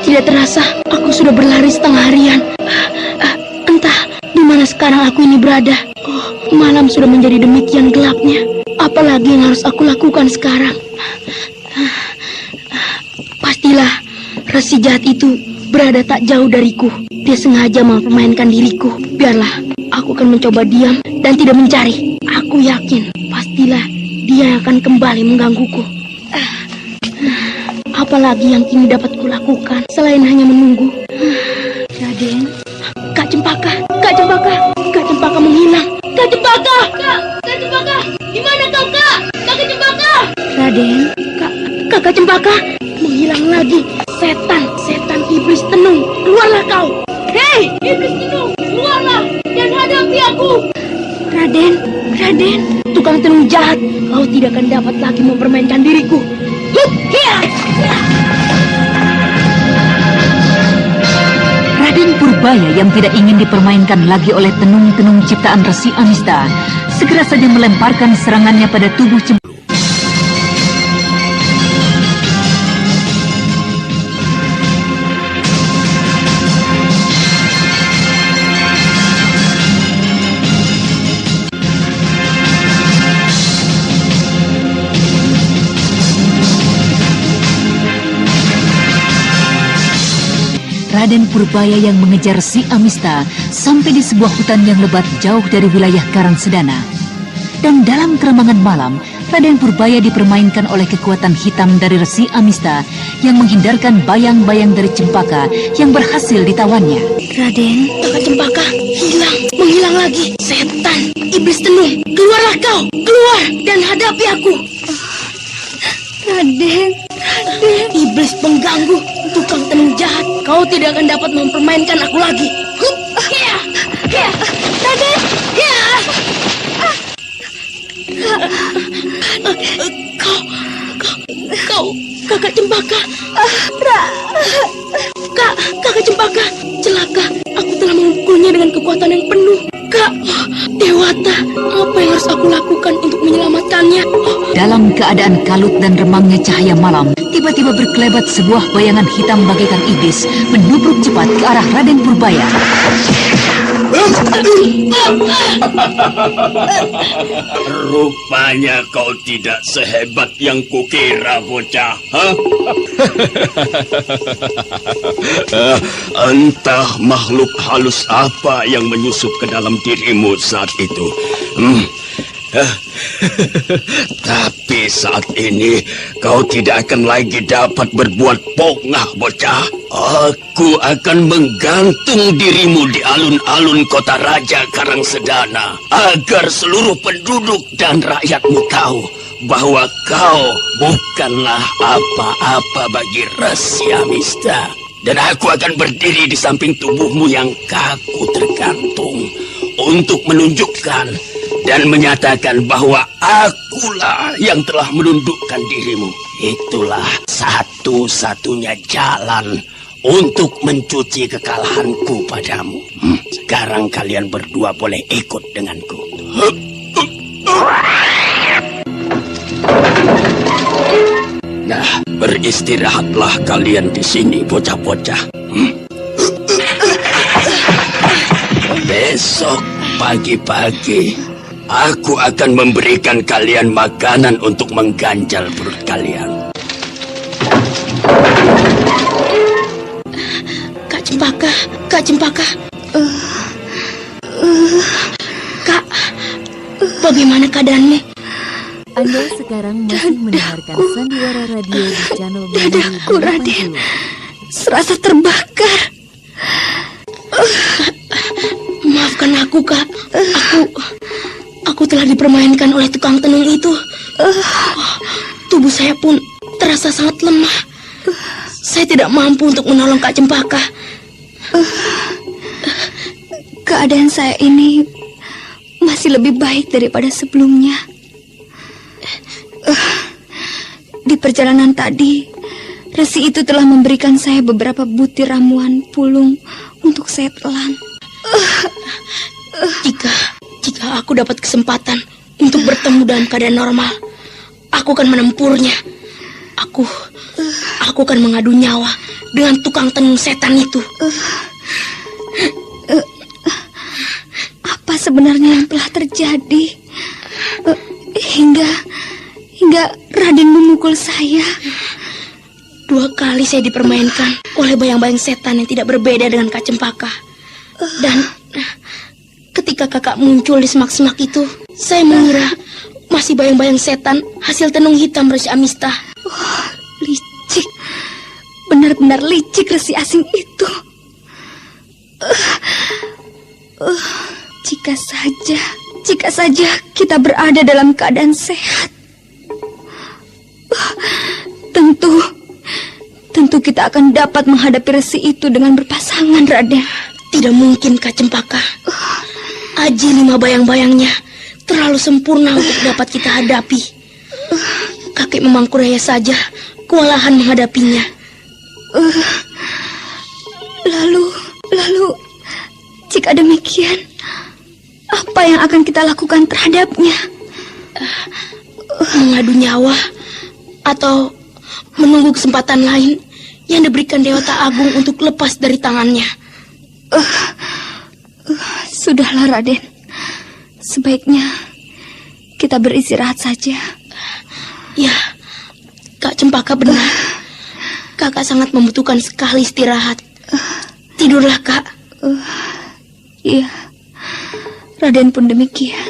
Tidak terasa, aku sudah berlari setengah harian. Entah di mana sekarang aku ini berada. Malam sudah menjadi demikian gelapnya. Apalagi yang harus aku lakukan sekarang? Pastilah Resi jahat itu berada tak jauh dariku. Dia sengaja mempermainkan diriku. Biarlah, aku akan mencoba diam dan tidak mencari. Aku yakin pastilah dia yang akan kembali menggangguku. Apalagi yang kini dapat kulakukan selain hanya menunggu. Raden, Kak Cempaka, Kak Cempaka, Kak Cempaka menghilang. Kak Cempaka, Kak Cempaka, di mana kau, Kak? Kak Cempaka. Raden, Kakak Cempaka menghilang lagi. Setan iblis tenung, keluarlah kau. Hei, iblis tenung, keluarlah dan hadapi aku. Raden, Tukang tenung jahat, kau tidak akan dapat lagi mempermainkan diriku. Hup, hiya. Raden Purbaya yang tidak ingin dipermainkan lagi oleh tenung-tenung ciptaan Resi Amista segera saja melemparkan serangannya pada tubuh Cempaka. Raden Purbaya yang mengejar si Amista sampai di sebuah hutan yang lebat jauh dari wilayah Karangsedana. Dan dalam keremangan malam, Raden Purbaya dipermainkan oleh kekuatan hitam dari Resi Amista yang menghindarkan bayang-bayang dari Cempaka yang berhasil ditawannya. Raden, Kakak Cempaka menghilang lagi. Setan, iblis tenung, keluarlah kau, keluar dan hadapi aku. Raden, Iblis pengganggu, tukang tenung jahat, kau tidak akan dapat mempermainkan aku lagi. Hup, hiya, hiya, Raden, hiya. Kau, Kakak Cempaka. Kakak Cempaka, celaka. Aku telah memukulnya dengan kekuatan yang penuh. Kak, Dewata, apa yang harus aku lakukan untuk menyelamatkannya? Dalam keadaan kalut dan remangnya cahaya malam, tiba-tiba berkelebat sebuah bayangan hitam bagaikan iblis menubruk cepat ke arah Raden Purbaya. Rupanya kau tidak sehebat yang kukira, bocah. Entah makhluk halus apa yang menyusup ke dalam dirimu saat itu. Tapi saat ini kau tidak akan lagi dapat berbuat pongah, bocah. Aku akan menggantung dirimu di alun-alun kota Raja Karangsedana agar seluruh penduduk dan rakyatmu tahu bahwa kau bukanlah apa-apa bagi Resi Amista. Dan aku akan berdiri di samping tubuhmu yang kaku tergantung untuk menunjukkan dan menyatakan bahwa akulah yang telah menundukkan dirimu. Itulah satu-satunya jalan untuk mencuci kekalahanku padamu. Sekarang kalian berdua boleh ikut denganku. Nah, beristirahatlah kalian di sini, bocah-bocah. Besok pagi-pagi, aku akan memberikan kalian makanan untuk mengganjal perut kalian. Kak Cempaka, Kak Cempaka. Kak, bagaimana keadaanmu? Anda sekarang masih mendengarkan Sandiwara Radio di channel Dadaku, Raden, serasa terbakar. Maafkan aku, Kak. Aku telah dipermainkan oleh tukang tenung itu. Tubuh saya pun terasa sangat lemah. Saya tidak mampu untuk menolong Kak Cempaka. Keadaan saya ini masih lebih baik daripada sebelumnya. Di perjalanan tadi, Resi itu telah memberikan saya beberapa butir ramuan pulung untuk saya telan. Jika aku dapat kesempatan untuk bertemu dalam keadaan normal, aku akan menempuhnya. Aku akan mengadu nyawa dengan tukang tenung setan itu. Apa sebenarnya yang telah terjadi hingga Raden memukul saya? 2 kali saya dipermainkan oleh bayang-bayang setan yang tidak berbeda dengan Kak Cempaka. Dan ketika kakak muncul di semak-semak itu, saya mengira masih bayang-bayang setan hasil tenung hitam Resi Amista. Licik, benar-benar licik Resi asing itu. Jika saja kita berada dalam keadaan sehat, tentu kita akan dapat menghadapi Resi itu dengan berpasangan, Raden. Tidak mungkin, Kak Cempaka. Aji 5 bayang-bayangnya terlalu sempurna untuk dapat kita hadapi. Kakek Memangkuraya saja kewalahan menghadapinya. Lalu, jika demikian, apa yang akan kita lakukan terhadapnya? Mengadu nyawa atau menunggu kesempatan lain yang diberikan Dewata Agung untuk lepas dari tangannya. Sudahlah, Raden. Sebaiknya kita beristirahat saja. Ya, Kak Cempaka benar. Kakak sangat membutuhkan sekali istirahat. Tidurlah, Kak. Iya, Raden pun demikian.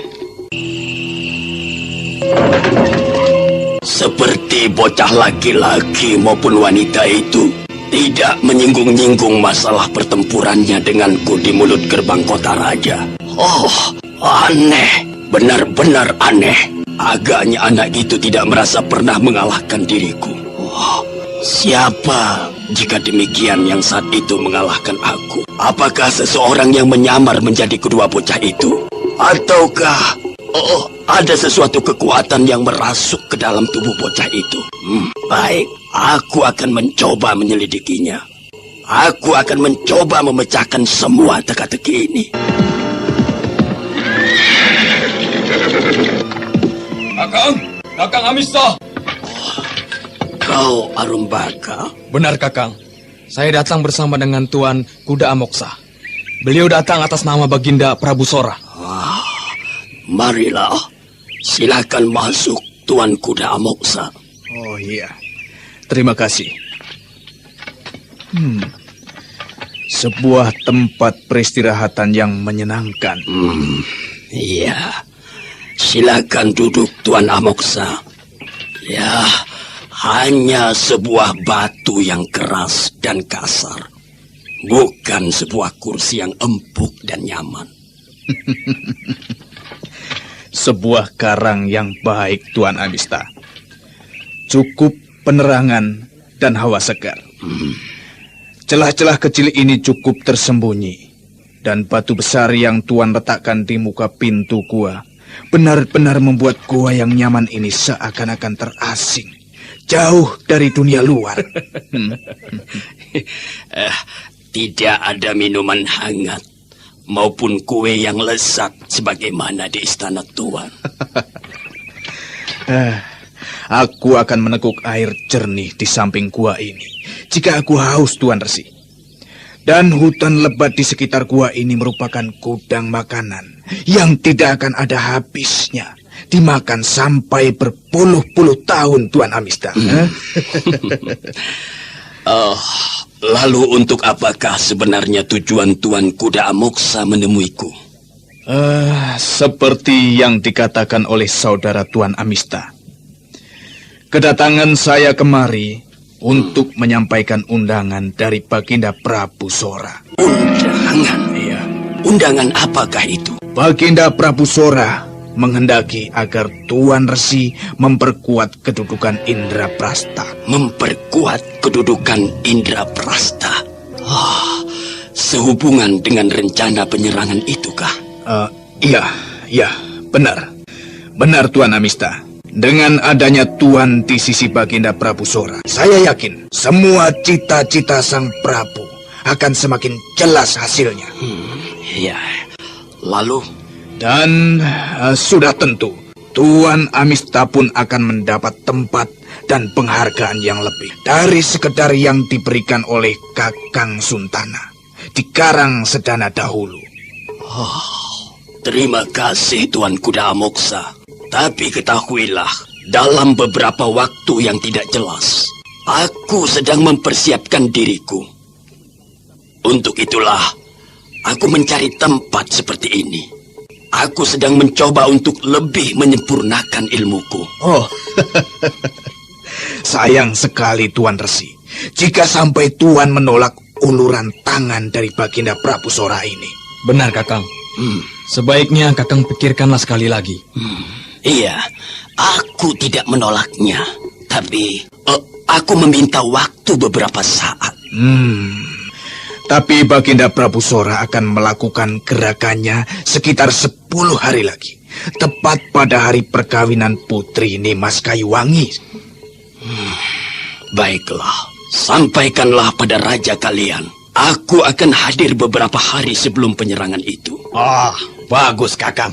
Seperti bocah laki-laki maupun wanita itu tidak menyinggung-nyinggung masalah pertempurannya denganku di mulut gerbang kota raja. Oh, aneh, benar-benar aneh. Agaknya anak itu tidak merasa pernah mengalahkan diriku. Oh, siapa jika demikian yang saat itu mengalahkan aku? Apakah seseorang yang menyamar menjadi kedua bocah itu? Ataukah ada sesuatu kekuatan yang merasuk ke dalam tubuh bocah itu? Baik, aku akan mencoba menyelidikinya. Aku akan mencoba memecahkan semua teka-teki ini. Kakang Amista. Kau Arumbaka? Benar, Kakang. Saya datang bersama dengan Tuan Kuda Amoksa. Beliau datang atas nama Baginda Prabu Sora. Marilah, silakan masuk, Tuan Kuda Amoksa. Oh iya, terima kasih. Sebuah tempat peristirahatan yang menyenangkan. Iya, Silakan duduk, Tuan Amoksa. Ya, hanya sebuah batu yang keras dan kasar. Bukan sebuah kursi yang empuk dan nyaman. Sebuah karang yang baik, Tuan Amista. Cukup penerangan dan hawa segar. Celah-celah kecil ini cukup tersembunyi. Dan batu besar yang Tuan letakkan di muka pintu gua benar-benar membuat gua yang nyaman ini seakan-akan terasing, jauh dari dunia luar. Tidak ada minuman hangat maupun kue yang lezat sebagaimana di istana Tuan. Aku akan meneguk air jernih di samping gua ini jika aku haus, Tuan Resi. Dan hutan lebat di sekitar gua ini merupakan gudang makanan yang tidak akan ada habisnya. Dimakan sampai berpuluh-puluh tahun, Tuan Amista. Lalu untuk apakah sebenarnya tujuan Tuan Kuda Amoksa menemuiku? Seperti yang dikatakan oleh saudara Tuan Amista. Kedatangan saya kemari untuk menyampaikan undangan dari Baginda Prabu Sora. Undangan? Iya. Undangan apakah itu? Baginda Prabu Sora menghendaki agar Tuan Resi memperkuat kedudukan Indraprasta. Memperkuat kedudukan Indraprasta? Sehubungan dengan rencana penyerangan itukah? Iya, benar. Benar, Tuan Amista. Dengan adanya Tuan di sisi Baginda Prabu Sora, saya yakin semua cita-cita Sang Prabu akan semakin jelas hasilnya. Iya. Lalu? Dan sudah tentu, Tuan Amista pun akan mendapat tempat dan penghargaan yang lebih dari sekedar yang diberikan oleh Kakang Suntana di Karang Sedana dahulu. Terima kasih, Tuan Kuda Amoksa. Tapi ketahuilah, dalam beberapa waktu yang tidak jelas, aku sedang mempersiapkan diriku. Untuk itulah, aku mencari tempat seperti ini. Aku sedang mencoba untuk lebih menyempurnakan ilmuku. Sayang sekali, Tuan Resi, jika sampai Tuan menolak uluran tangan dari Baginda Prabu Sora ini. Benar, Kakang. Sebaiknya Kakang pikirkanlah sekali lagi. Iya, aku tidak menolaknya. Tapi aku meminta waktu beberapa saat. Tapi Baginda Prabu Sora akan melakukan gerakannya sekitar 10 hari lagi. Tepat pada hari perkawinan Putri Nimas Kayuwangi. Baiklah, sampaikanlah pada raja kalian. Aku akan hadir beberapa hari sebelum penyerangan itu. Bagus, Kakang.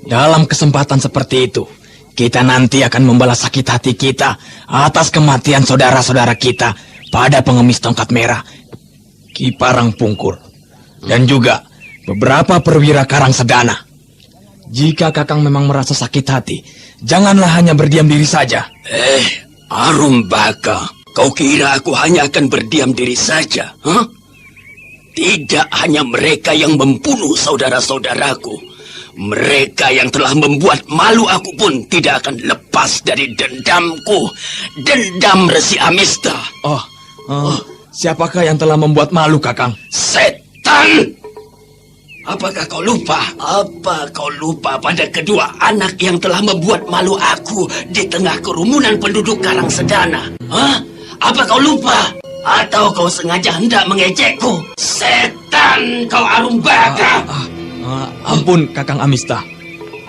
Dalam kesempatan seperti itu, kita nanti akan membalas sakit hati kita atas kematian saudara-saudara kita pada pengemis tongkat merah, Ki Parang Pungkur, dan juga beberapa perwira Karang Sedana. Jika Kakang memang merasa sakit hati, janganlah hanya berdiam diri saja. Arumbaka, kau kira aku hanya akan berdiam diri saja? Tidak hanya mereka yang membunuh saudara-saudaraku. Mereka yang telah membuat malu aku pun tidak akan lepas dari dendamku. Dendam Resi Amista. Siapakah yang telah membuat malu, Kakang? Setan! Apakah kau lupa? Apa kau lupa pada kedua anak yang telah membuat malu aku di tengah kerumunan penduduk Karang Sedana? Apa kau lupa? Atau kau sengaja hendak mengejekku? Setan, kau Arumbaka! Ampun, Kakang Amista.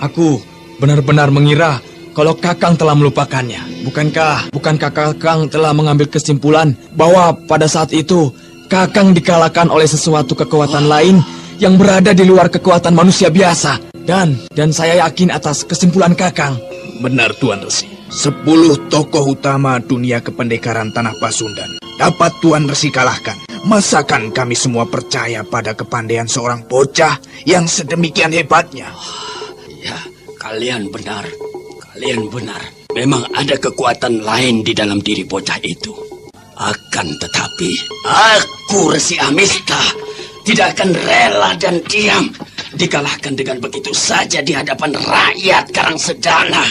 Aku benar-benar mengira kalau Kakang telah melupakannya. Bukankah Kakang telah mengambil kesimpulan bahwa pada saat itu Kakang dikalahkan oleh sesuatu kekuatan lain yang berada di luar kekuatan manusia biasa? Dan saya yakin atas kesimpulan Kakang. Benar, Tuan Resi. 10 tokoh utama dunia kependekaran Tanah Pasundan dapat Tuan Resi kalahkan. Masakan kami semua percaya pada kepandaian seorang bocah yang sedemikian hebatnya? Ya, kalian benar. Kalian benar. Memang ada kekuatan lain di dalam diri bocah itu. Akan tetapi, aku Resi Amista tidak akan rela dan diam dikalahkan dengan begitu saja di hadapan rakyat Karangsedana.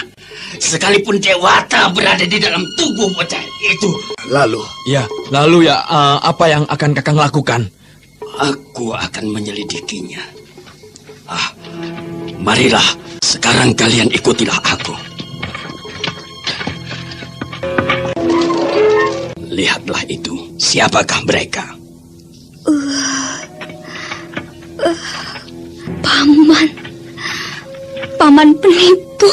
Sekalipun Dewata berada di dalam tubuh bocah itu. Lalu apa yang akan Kakang lakukan? Aku akan menyelidikinya. Marilah, sekarang kalian ikutilah aku. Lihatlah itu, siapakah mereka? Paman penipu.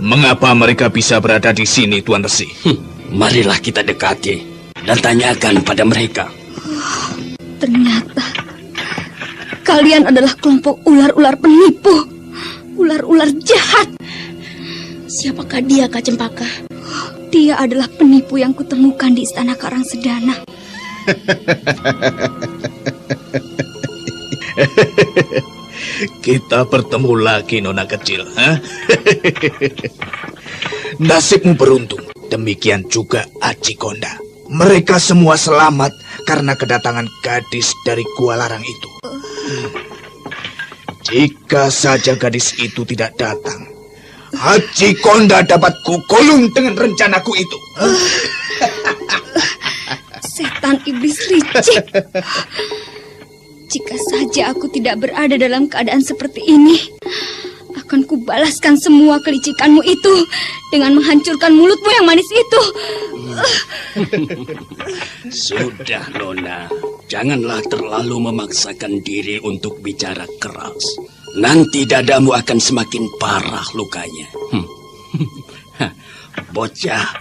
Mengapa mereka bisa berada di sini, Tuan Resi? Marilah kita dekati dan tanyakan pada mereka. Ternyata kalian adalah kelompok ular-ular penipu, ular-ular jahat. Siapakah dia, Kak Cempaka? Dia adalah penipu yang kutemukan di istana Karangsedana. Kita bertemu lagi, Nona kecil. Nasibmu beruntung. Demikian juga Aji Konda. Mereka semua selamat karena kedatangan gadis dari Gua Larang itu. Jika saja gadis itu tidak datang, Aji Konda dapat kukulung dengan rencanaku itu. Setan iblis licik. Jika saja aku tidak berada dalam keadaan seperti ini, akan kubalaskan semua kelicikanmu itu dengan menghancurkan mulutmu yang manis itu. Sudah, Nona. Janganlah terlalu memaksakan diri untuk bicara keras. Nanti dadamu akan semakin parah lukanya. Bocah,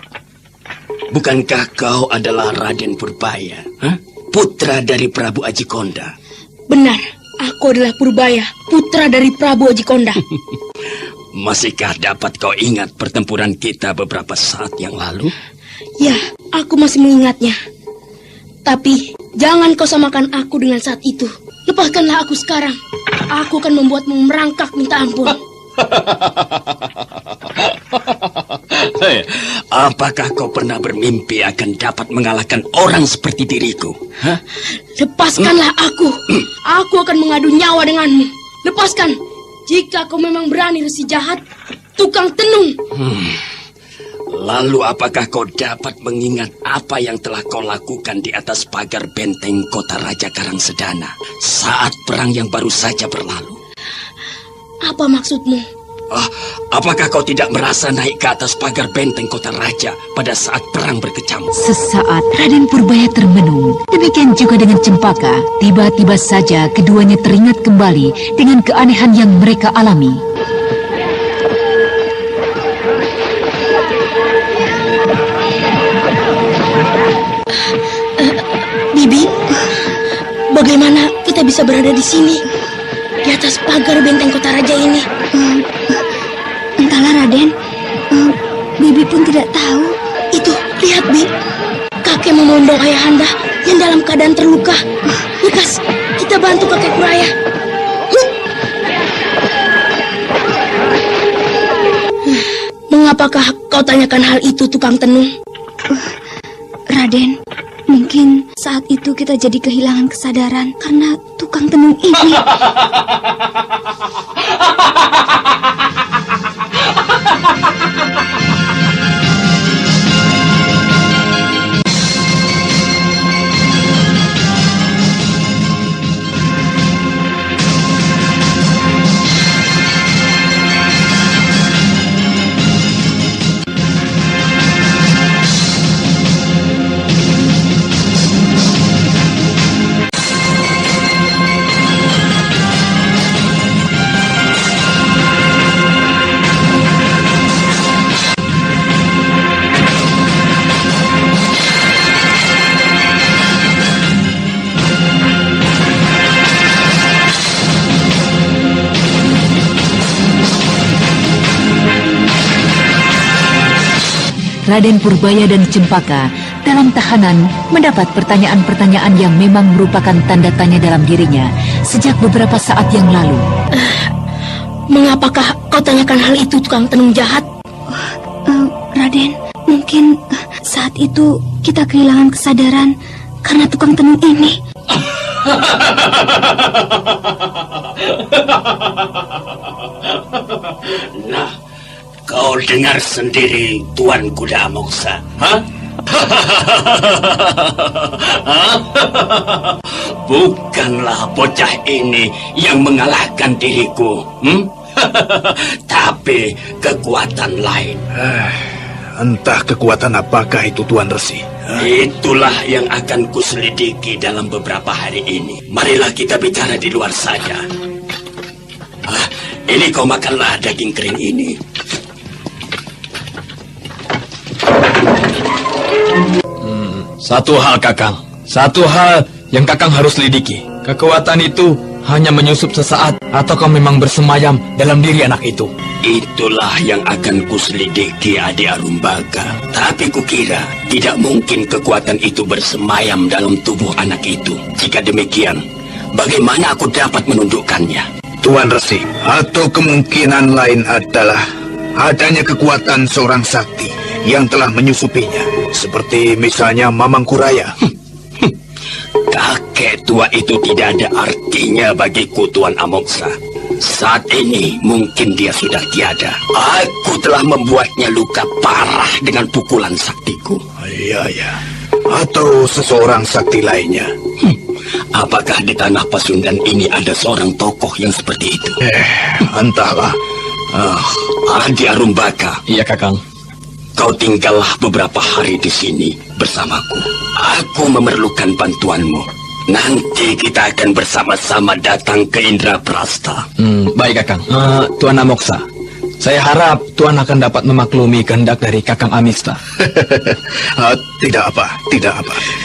bukankah kau adalah Raden Purbaya? Putra dari Prabu Aji Konda. Benar, aku adalah Purbaya, putra dari Prabu Aji Konda. Masihkah dapat kau ingat pertempuran kita beberapa saat yang lalu? Ya, aku masih mengingatnya. Tapi jangan kau samakan aku dengan saat itu. Lepaskanlah aku sekarang. Aku akan membuatmu merangkak minta ampun. Apakah kau pernah bermimpi akan dapat mengalahkan orang seperti diriku? Lepaskanlah aku. Aku akan mengadu nyawa denganmu. Lepaskan. Jika kau memang berani, resi jahat, tukang tenung. Lalu apakah kau dapat mengingat apa yang telah kau lakukan di atas pagar benteng kota Raja Karangsedana saat perang yang baru saja berlalu? Apa maksudmu? Apakah kau tidak merasa naik ke atas pagar benteng kota Raja pada saat perang berkecamuk? Sesaat Raden Purbaya termenung. Demikian juga dengan Cempaka. Tiba-tiba saja keduanya teringat kembali dengan keanehan yang mereka alami. Bibi, bagaimana kita bisa berada di sini? Di atas pagar benteng kota Raja ini? Entahlah, Raden. Bibi pun tidak tahu. Itu, lihat, Bi. Kakek memondong ayahanda yang dalam keadaan terluka. Lukas, kita bantu kakek Kuraya. Mengapakah kau tanyakan hal itu, tukang tenung? Raden, mungkin saat itu kita jadi kehilangan kesadaran karena tukang tenung ini. Raden Purbaya dan Cempaka dalam tahanan mendapat pertanyaan-pertanyaan yang memang merupakan tanda tanya dalam dirinya sejak beberapa saat yang lalu. Mengapakah kau tanyakan hal itu, tukang tenung jahat? Raden, mungkin saat itu kita kehilangan kesadaran karena tukang tenung ini. Nah, kau dengar sendiri Tuan Kuda Amoksa. Hah? Bukanlah bocah ini yang mengalahkan diriku, tapi kekuatan lain. Entah kekuatan apakah itu, Tuan Resi. Itulah yang akan kuselidiki dalam beberapa hari ini. Marilah kita bicara di luar saja. Ini kau makanlah daging kering ini. Satu hal, Kakang. Satu hal yang Kakang harus lidiki. Kekuatan itu hanya menyusup sesaat atau kau memang bersemayam dalam diri anak itu? Itulah yang akan kuselidiki, Adik Arumbaka. Tapi kukira tidak mungkin kekuatan itu bersemayam dalam tubuh anak itu. Jika demikian, bagaimana aku dapat menundukkannya? Tuan Resi, atau kemungkinan lain adalah adanya kekuatan seorang sakti yang telah menyusupinya, seperti misalnya Mamang Kuraya. Kakek tua itu tidak ada artinya bagiku, Tuan Amoksa. Saat ini mungkin dia sudah tiada. Aku telah membuatnya luka parah dengan pukulan saktiku. Iya. Atau seseorang sakti lainnya. Apakah di tanah Pasundan ini ada seorang tokoh yang seperti itu? Entahlah. Adik Arumbaka. Iya, Kakang. Kau tinggallah beberapa hari di sini bersamaku. Aku memerlukan bantuanmu. Nanti kita akan bersama-sama datang ke Indraprasta. Baik, Kakang. Tuan Amoksa, saya harap Tuan akan dapat memaklumi kehendak dari Kakang Amista. Tidak apa.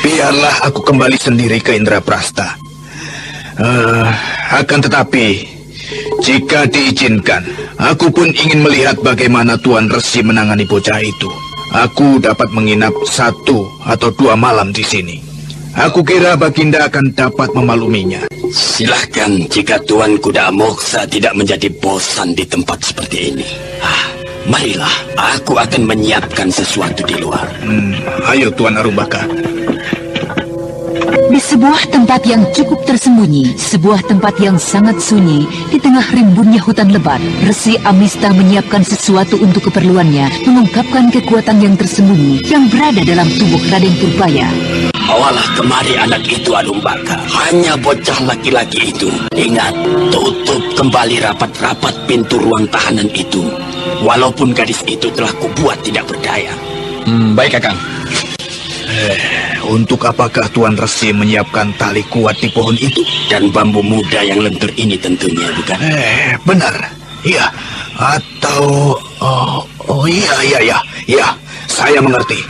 Biarlah aku kembali sendiri ke Indraprasta. Akan tetapi, jika diizinkan, aku pun ingin melihat bagaimana Tuan Resi menangani bocah itu. Aku dapat menginap 1 atau 2 malam di sini. Aku kira Baginda akan dapat memakluminya. Silahkan jika Tuan Kuda Amoksa tidak menjadi bosan di tempat seperti ini. Marilah, aku akan menyiapkan sesuatu di luar. Ayo Tuan Arumbaka. Di sebuah tempat yang cukup tersembunyi, sebuah tempat yang sangat sunyi, di tengah rimbunnya hutan lebat, Resi Amista menyiapkan sesuatu untuk keperluannya, mengungkapkan kekuatan yang tersembunyi yang berada dalam tubuh Raden Purbaya. Bawalah kemari anak itu, Arumbaka. Hanya bocah laki-laki itu. Ingat, tutup kembali rapat-rapat pintu ruang tahanan itu. Walaupun gadis itu telah kubuat tidak berdaya. Baik, Kakang. Untuk apakah Tuan Resi menyiapkan tali kuat di pohon itu? Dan bambu muda yang lentur ini tentunya, bukan? Benar. Iya. Atau... iya. Saya mengerti.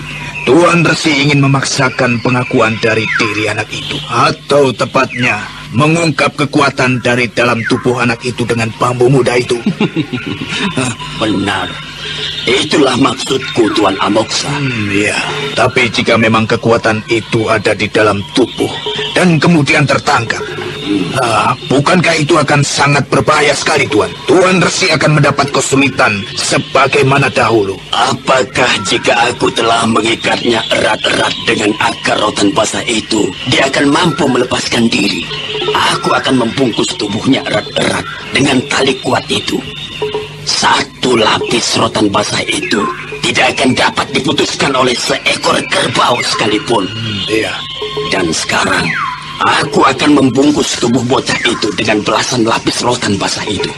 Tuan Resi ingin memaksakan pengakuan dari diri anak itu. Atau tepatnya, mengungkap kekuatan dari dalam tubuh anak itu dengan bambu muda itu. Benar. Itulah maksudku, Tuan Amoksa. Iya. Tapi jika memang kekuatan itu ada di dalam tubuh dan kemudian tertangkap, bukankah itu akan sangat berbahaya sekali, Tuan? Tuan Resi akan mendapat kesulitan sebagaimana dahulu. Apakah jika aku telah mengikatnya erat-erat dengan akar rotan basah itu, dia akan mampu melepaskan diri? Aku akan membungkus tubuhnya erat-erat dengan tali kuat itu. 1 lapis rotan basah itu tidak akan dapat diputuskan oleh seekor kerbau sekalipun. Iya. Dan sekarang aku akan membungkus tubuh bocah itu dengan belasan lapis rotan basah itu.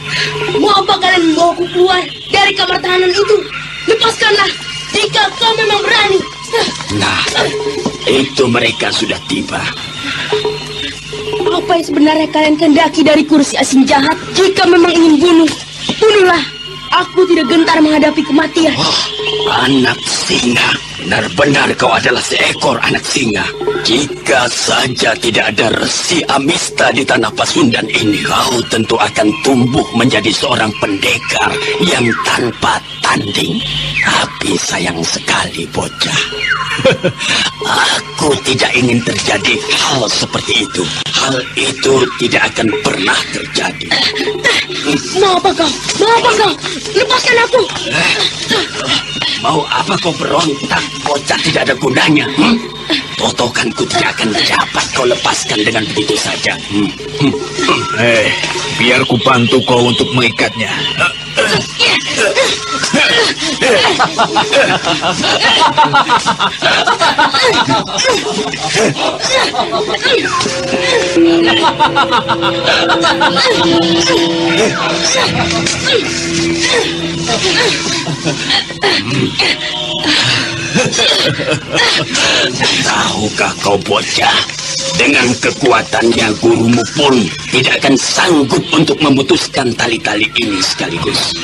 Mau apa kalian membawaku keluar dari kamar tahanan itu? Lepaskanlah jika kau memang berani. Nah, itu mereka sudah tiba. Apa yang sebenarnya kalian kehendaki dari kursi asing jahat? Jika memang ingin bunuh, bunuhlah. Aku tidak gentar menghadapi kematian. Anak singa. Benar-benar kau adalah seekor anak singa. Jika saja tidak ada Resi Amista di tanah Pasundan ini, kau tentu akan tumbuh menjadi seorang pendekar yang tanpa tanding. Tapi sayang sekali, bocah. Aku tidak ingin terjadi hal seperti itu. Hal itu tidak akan pernah terjadi. Mau apa kau? Lepaskan aku. Mau apa kau berontak? Bocah tidak ada gunanya. Totokanku tidak akan dapat kau lepaskan dengan begitu saja. Biar ku bantu kau untuk mengikatnya. Tahukah kau bocah, dengan kekuatannya gurumu pun tidak akan sanggup untuk memutuskan tali-tali ini sekaligus.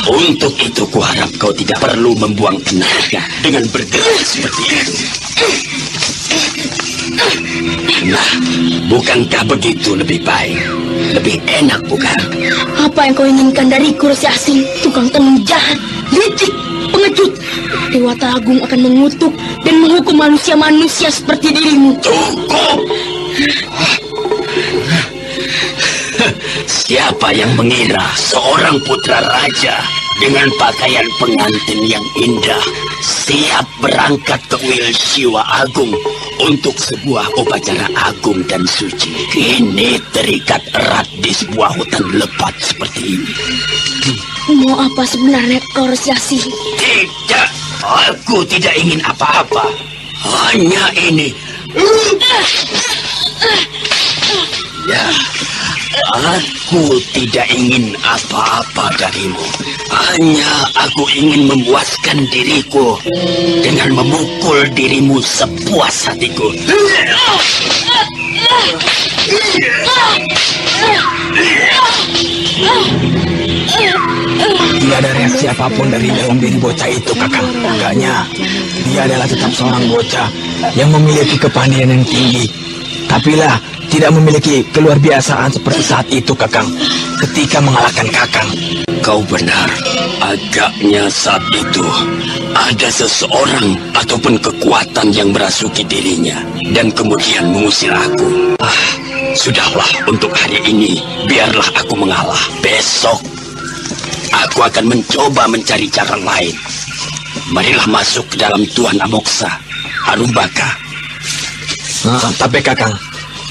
Untuk itu kuharap kau tidak perlu membuang tenaga dengan bergerak seperti ini. Nah, bukankah begitu lebih baik? Lebih enak, bukan? Apa yang kau inginkan dariku, Resi Asing? Tukang tenung jahat, licik, pengecut. Dewata Agung akan mengutuk dan menghukum manusia-manusia seperti dirimu. Cukup! Siapa yang mengira seorang putra raja dengan pakaian pengantin yang indah siap berangkat ke Wil Siwa Agung untuk sebuah upacara agung dan suci, kini terikat erat di sebuah hutan lebat seperti ini? Mau apa sebenarnya kau, Resi Asing? Tidak, aku tidak ingin apa-apa. Hanya ini. Ya, aku tidak ingin apa-apa darimu. Hanya aku ingin memuaskan diriku dengan memukul dirimu sepuas hatiku. Tidak ada reaksi apapun dari dalam diri bocah itu, Kakang. Agaknya dia adalah tetap seorang bocah yang memiliki kepandaian yang tinggi. Tapi lah, tidak memiliki keluar biasaan seperti saat itu, Kakang, ketika mengalahkan Kakang. Kau benar. Agaknya saat itu ada seseorang ataupun kekuatan yang merasuki dirinya dan kemudian mengusir aku. Sudahlah, untuk hari ini biarlah aku mengalah. Besok aku akan mencoba mencari cara lain. Marilah masuk ke dalam Tuan Amoksa, Harumbaka. Tapi Kakang,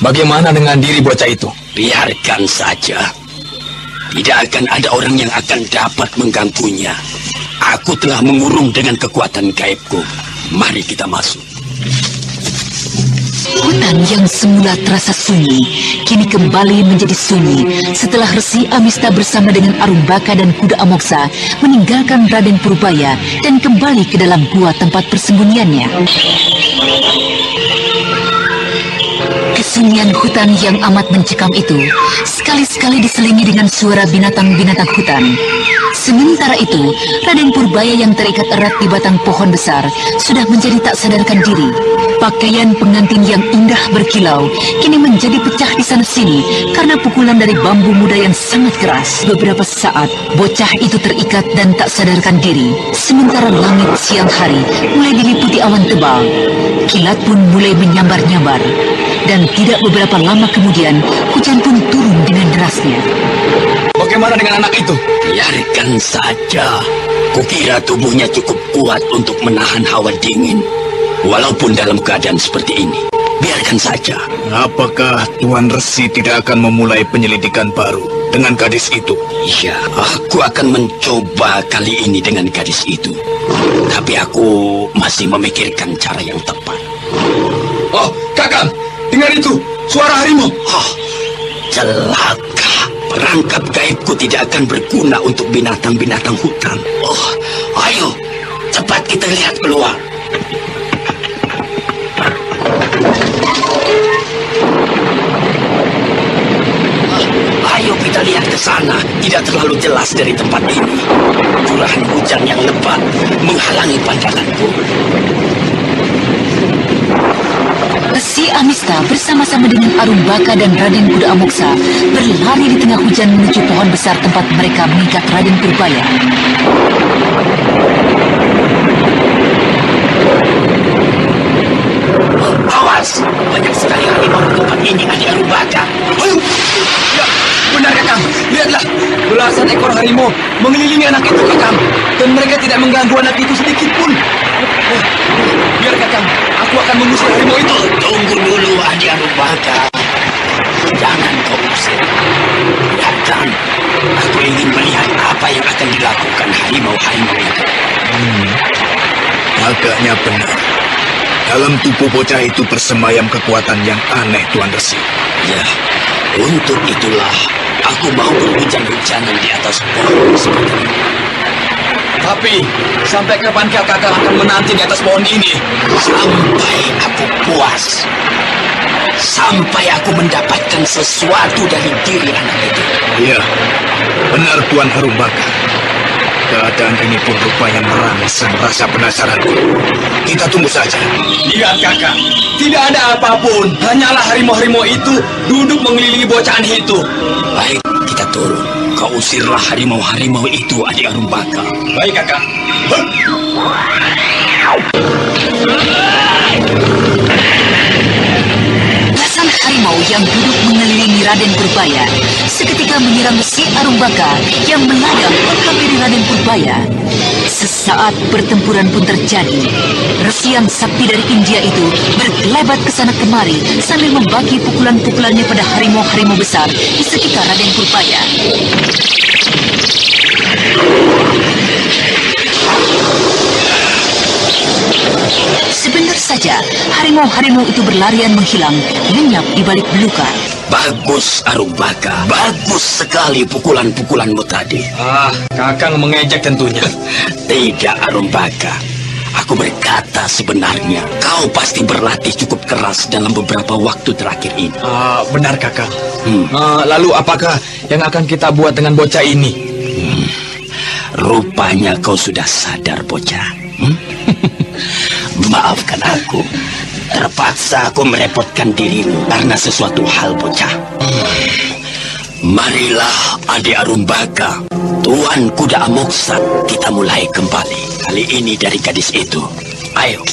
bagaimana dengan diri bocah itu? Biarkan saja. Tidak akan ada orang yang akan dapat mengganggunya. Aku telah mengurung dengan kekuatan gaibku. Mari kita masuk. Hutan yang semula terasa sunyi, kini kembali menjadi sunyi setelah Resi Amista bersama dengan Arumbaka dan Kuda Amoksa meninggalkan Raden Purbaya dan kembali ke dalam gua tempat persembunyiannya. Kesunyian hutan yang amat mencekam itu sekali-sekali diselingi dengan suara binatang-binatang hutan. Sementara itu, Raden Purbaya yang terikat erat di batang pohon besar sudah menjadi tak sadarkan diri. Pakaian pengantin yang indah berkilau kini menjadi pecah di sana-sini karena pukulan dari bambu muda yang sangat keras. Beberapa saat, bocah itu terikat dan tak sadarkan diri. Sementara langit siang hari mulai diliputi awan tebal. Kilat pun mulai menyambar-nyambar. Dan tidak beberapa lama kemudian, hujan pun turun dengan derasnya. Bagaimana dengan anak itu? Biarkan saja. Kukira tubuhnya cukup kuat untuk menahan hawa dingin. Walaupun dalam keadaan seperti ini, biarkan saja. Apakah Tuan Resi tidak akan memulai penyelidikan baru dengan gadis itu? Ya, aku akan mencoba kali ini dengan gadis itu. Tapi aku masih memikirkan cara yang tepat. Oh, Kakang, dengar itu, suara harimau. Celaka. Perangkap gaibku tidak akan berguna untuk binatang-binatang hutan. Ayo, cepat kita lihat keluar. Ayo kita lihat ke sana. Tidak terlalu jelas dari tempat ini. Curahan hujan yang lebat menghalangi pandanganku. Resi Amista bersama-sama dengan Arumbaka dan Raden Kuda Amoksa berlari di tengah hujan menuju pohon besar tempat mereka mengikat Raden Purbaya. Awas, banyak sekali harimau di tempat ini, Adik Arumbaka. Ya, benar Kakang. Lihat Lihatlah, belasan ekor harimau mengelilingi anak itu, Kakang. Dan mereka tidak mengganggu anak itu sedikit pun. Biar, Kakang, aku akan mengusir harimau itu. Tunggu dulu, Adi Arumbaka. Jangan kau usir. Biarkan. Aku ingin melihat apa yang akan dilakukan harimau-harimau itu. Agaknya benar. Dalam tubuh bocah itu bersemayam kekuatan yang aneh, Tuan Resi. Ya, untuk itulah aku mau berhujan-hujanan di atas pohon seperti ini. Tapi, sampai kapankah Kakang akan menanti di atas pohon ini? Sampai aku puas. Sampai aku mendapatkan sesuatu dari diri anak itu. Iya, benar Tuan Harumbaka. Keadaan ini pun rupanya merangsang rasa penasaranku. Kita tunggu saja. Lihat, Kakang, tidak ada apapun. Hanyalah harimau-harimau itu duduk mengelilingi bocahan itu. Baik, kita turun. Kau usirlah harimau-harimau itu, Adi Arumbaka. Baik, Kakang. Belasan harimau yang duduk mengelilingi Raden Purbaya seketika menyiram si Arumbaka yang melayang menghampiri Raden Purbaya. Sesaat pertempuran pun terjadi. Resi yang sakti dari India itu berkelebat ke sana kemari sambil membagi pukulan-pukulannya pada harimau-harimau besar di sekitar Raden Purbaya. Sebentar saja, harimau-harimau itu berlarian menghilang, lenyap di balik belukar. Bagus, Arumbaka. Bagus sekali pukulan-pukulanmu tadi. Kakang mengejek tentunya. Tidak, Arumbaka. Aku berkata sebenarnya, kau pasti berlatih cukup keras dalam beberapa waktu terakhir ini. Benar, Kakang. Lalu apakah yang akan kita buat dengan bocah ini? Rupanya kau sudah sadar, bocah. Maafkan aku. Terpaksa aku merepotkan dirimu karena sesuatu hal, bocah. Marilah, Adi Arumbaka. Tuan Kuda Amoksat, kita mulai kembali. Kali ini dari gadis itu. Ayo.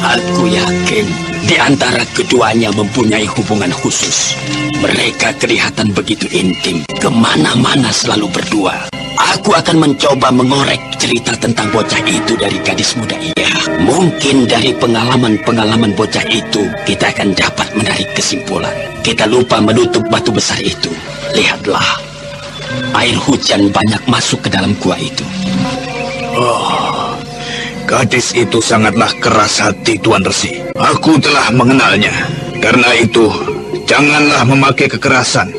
Aku yakin di antara keduanya mempunyai hubungan khusus. Mereka kelihatan begitu intim. Kemana-mana selalu berdua. Aku akan mencoba mengorek cerita tentang bocah itu dari gadis muda ini. Mungkin dari pengalaman-pengalaman bocah itu, kita akan dapat menarik kesimpulan. Kita lupa menutup batu besar itu. Lihatlah, air hujan banyak masuk ke dalam gua itu. Oh, gadis itu sangatlah keras hati, Tuan Resi. Aku telah mengenalnya. Karena itu, janganlah memakai kekerasan.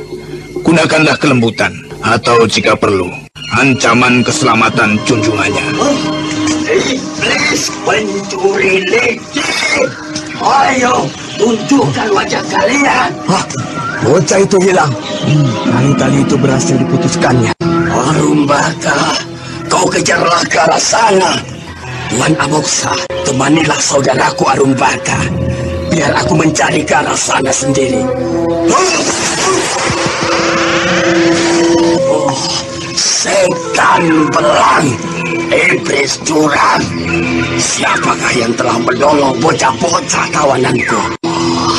Gunakanlah kelembutan. Atau jika perlu, ancaman keselamatan junjungannya. Iblis pencuri licik. Ayo, tunjukkan wajah kalian. Bocah itu hilang. Tali-tali itu berhasil diputuskannya. Arumbaka, kau kejarlah ke arah sana. Tuan Amoksa, temanilah saudaraku Arumbaka. Biar aku mencari ke arah sana sendiri. Setan belang, iblis curang. Siapakah yang telah menolong bocah-bocah kawananku?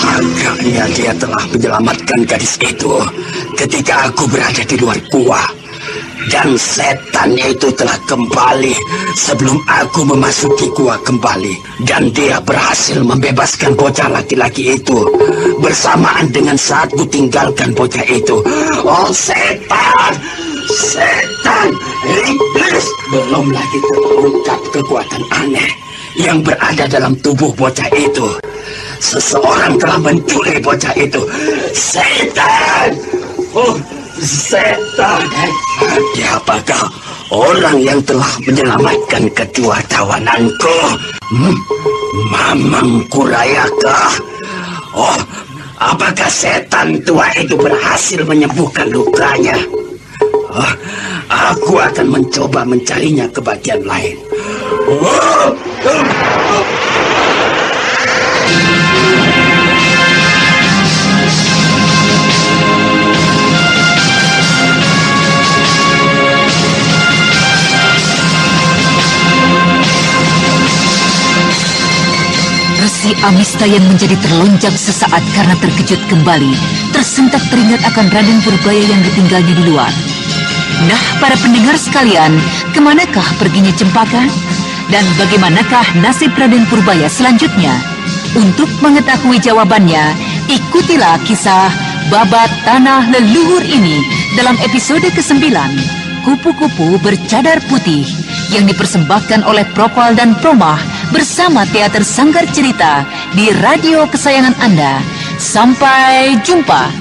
Agaknya dia telah menyelamatkan gadis itu ketika aku berada di luar gua. Dan setan itu telah kembali sebelum aku memasuki gua kembali. Dan dia berhasil membebaskan bocah laki-laki itu bersamaan dengan saat ku tinggalkan bocah itu. Oh setan! Setan! Iblis! Belum lagi terungkap kekuatan aneh yang berada dalam tubuh bocah itu. Seseorang telah menculik bocah itu. Setan! Oh, setan! Siapakah orang yang telah menyelamatkan kedua tawananku? Mamang Kurayakah? Oh, apakah setan tua itu berhasil menyembuhkan lukanya? Oh, aku akan mencoba mencarinya ke bagian lain. Resi Amista yang menjadi terlonjak sesaat karena terkejut kembali, tersentak teringat akan Raden Purbaya yang ditinggalnya di luar. Nah, para pendengar sekalian, kemanakah perginya Cempaka? Dan bagaimanakah nasib Raden Purbaya selanjutnya? Untuk mengetahui jawabannya, ikutilah kisah Babat Tanah Leluhur ini dalam episode ke-9, Kupu-Kupu Bercadar Putih, yang dipersembahkan oleh Propal dan Promah bersama Teater Sanggar Cerita di radio kesayangan Anda. Sampai jumpa.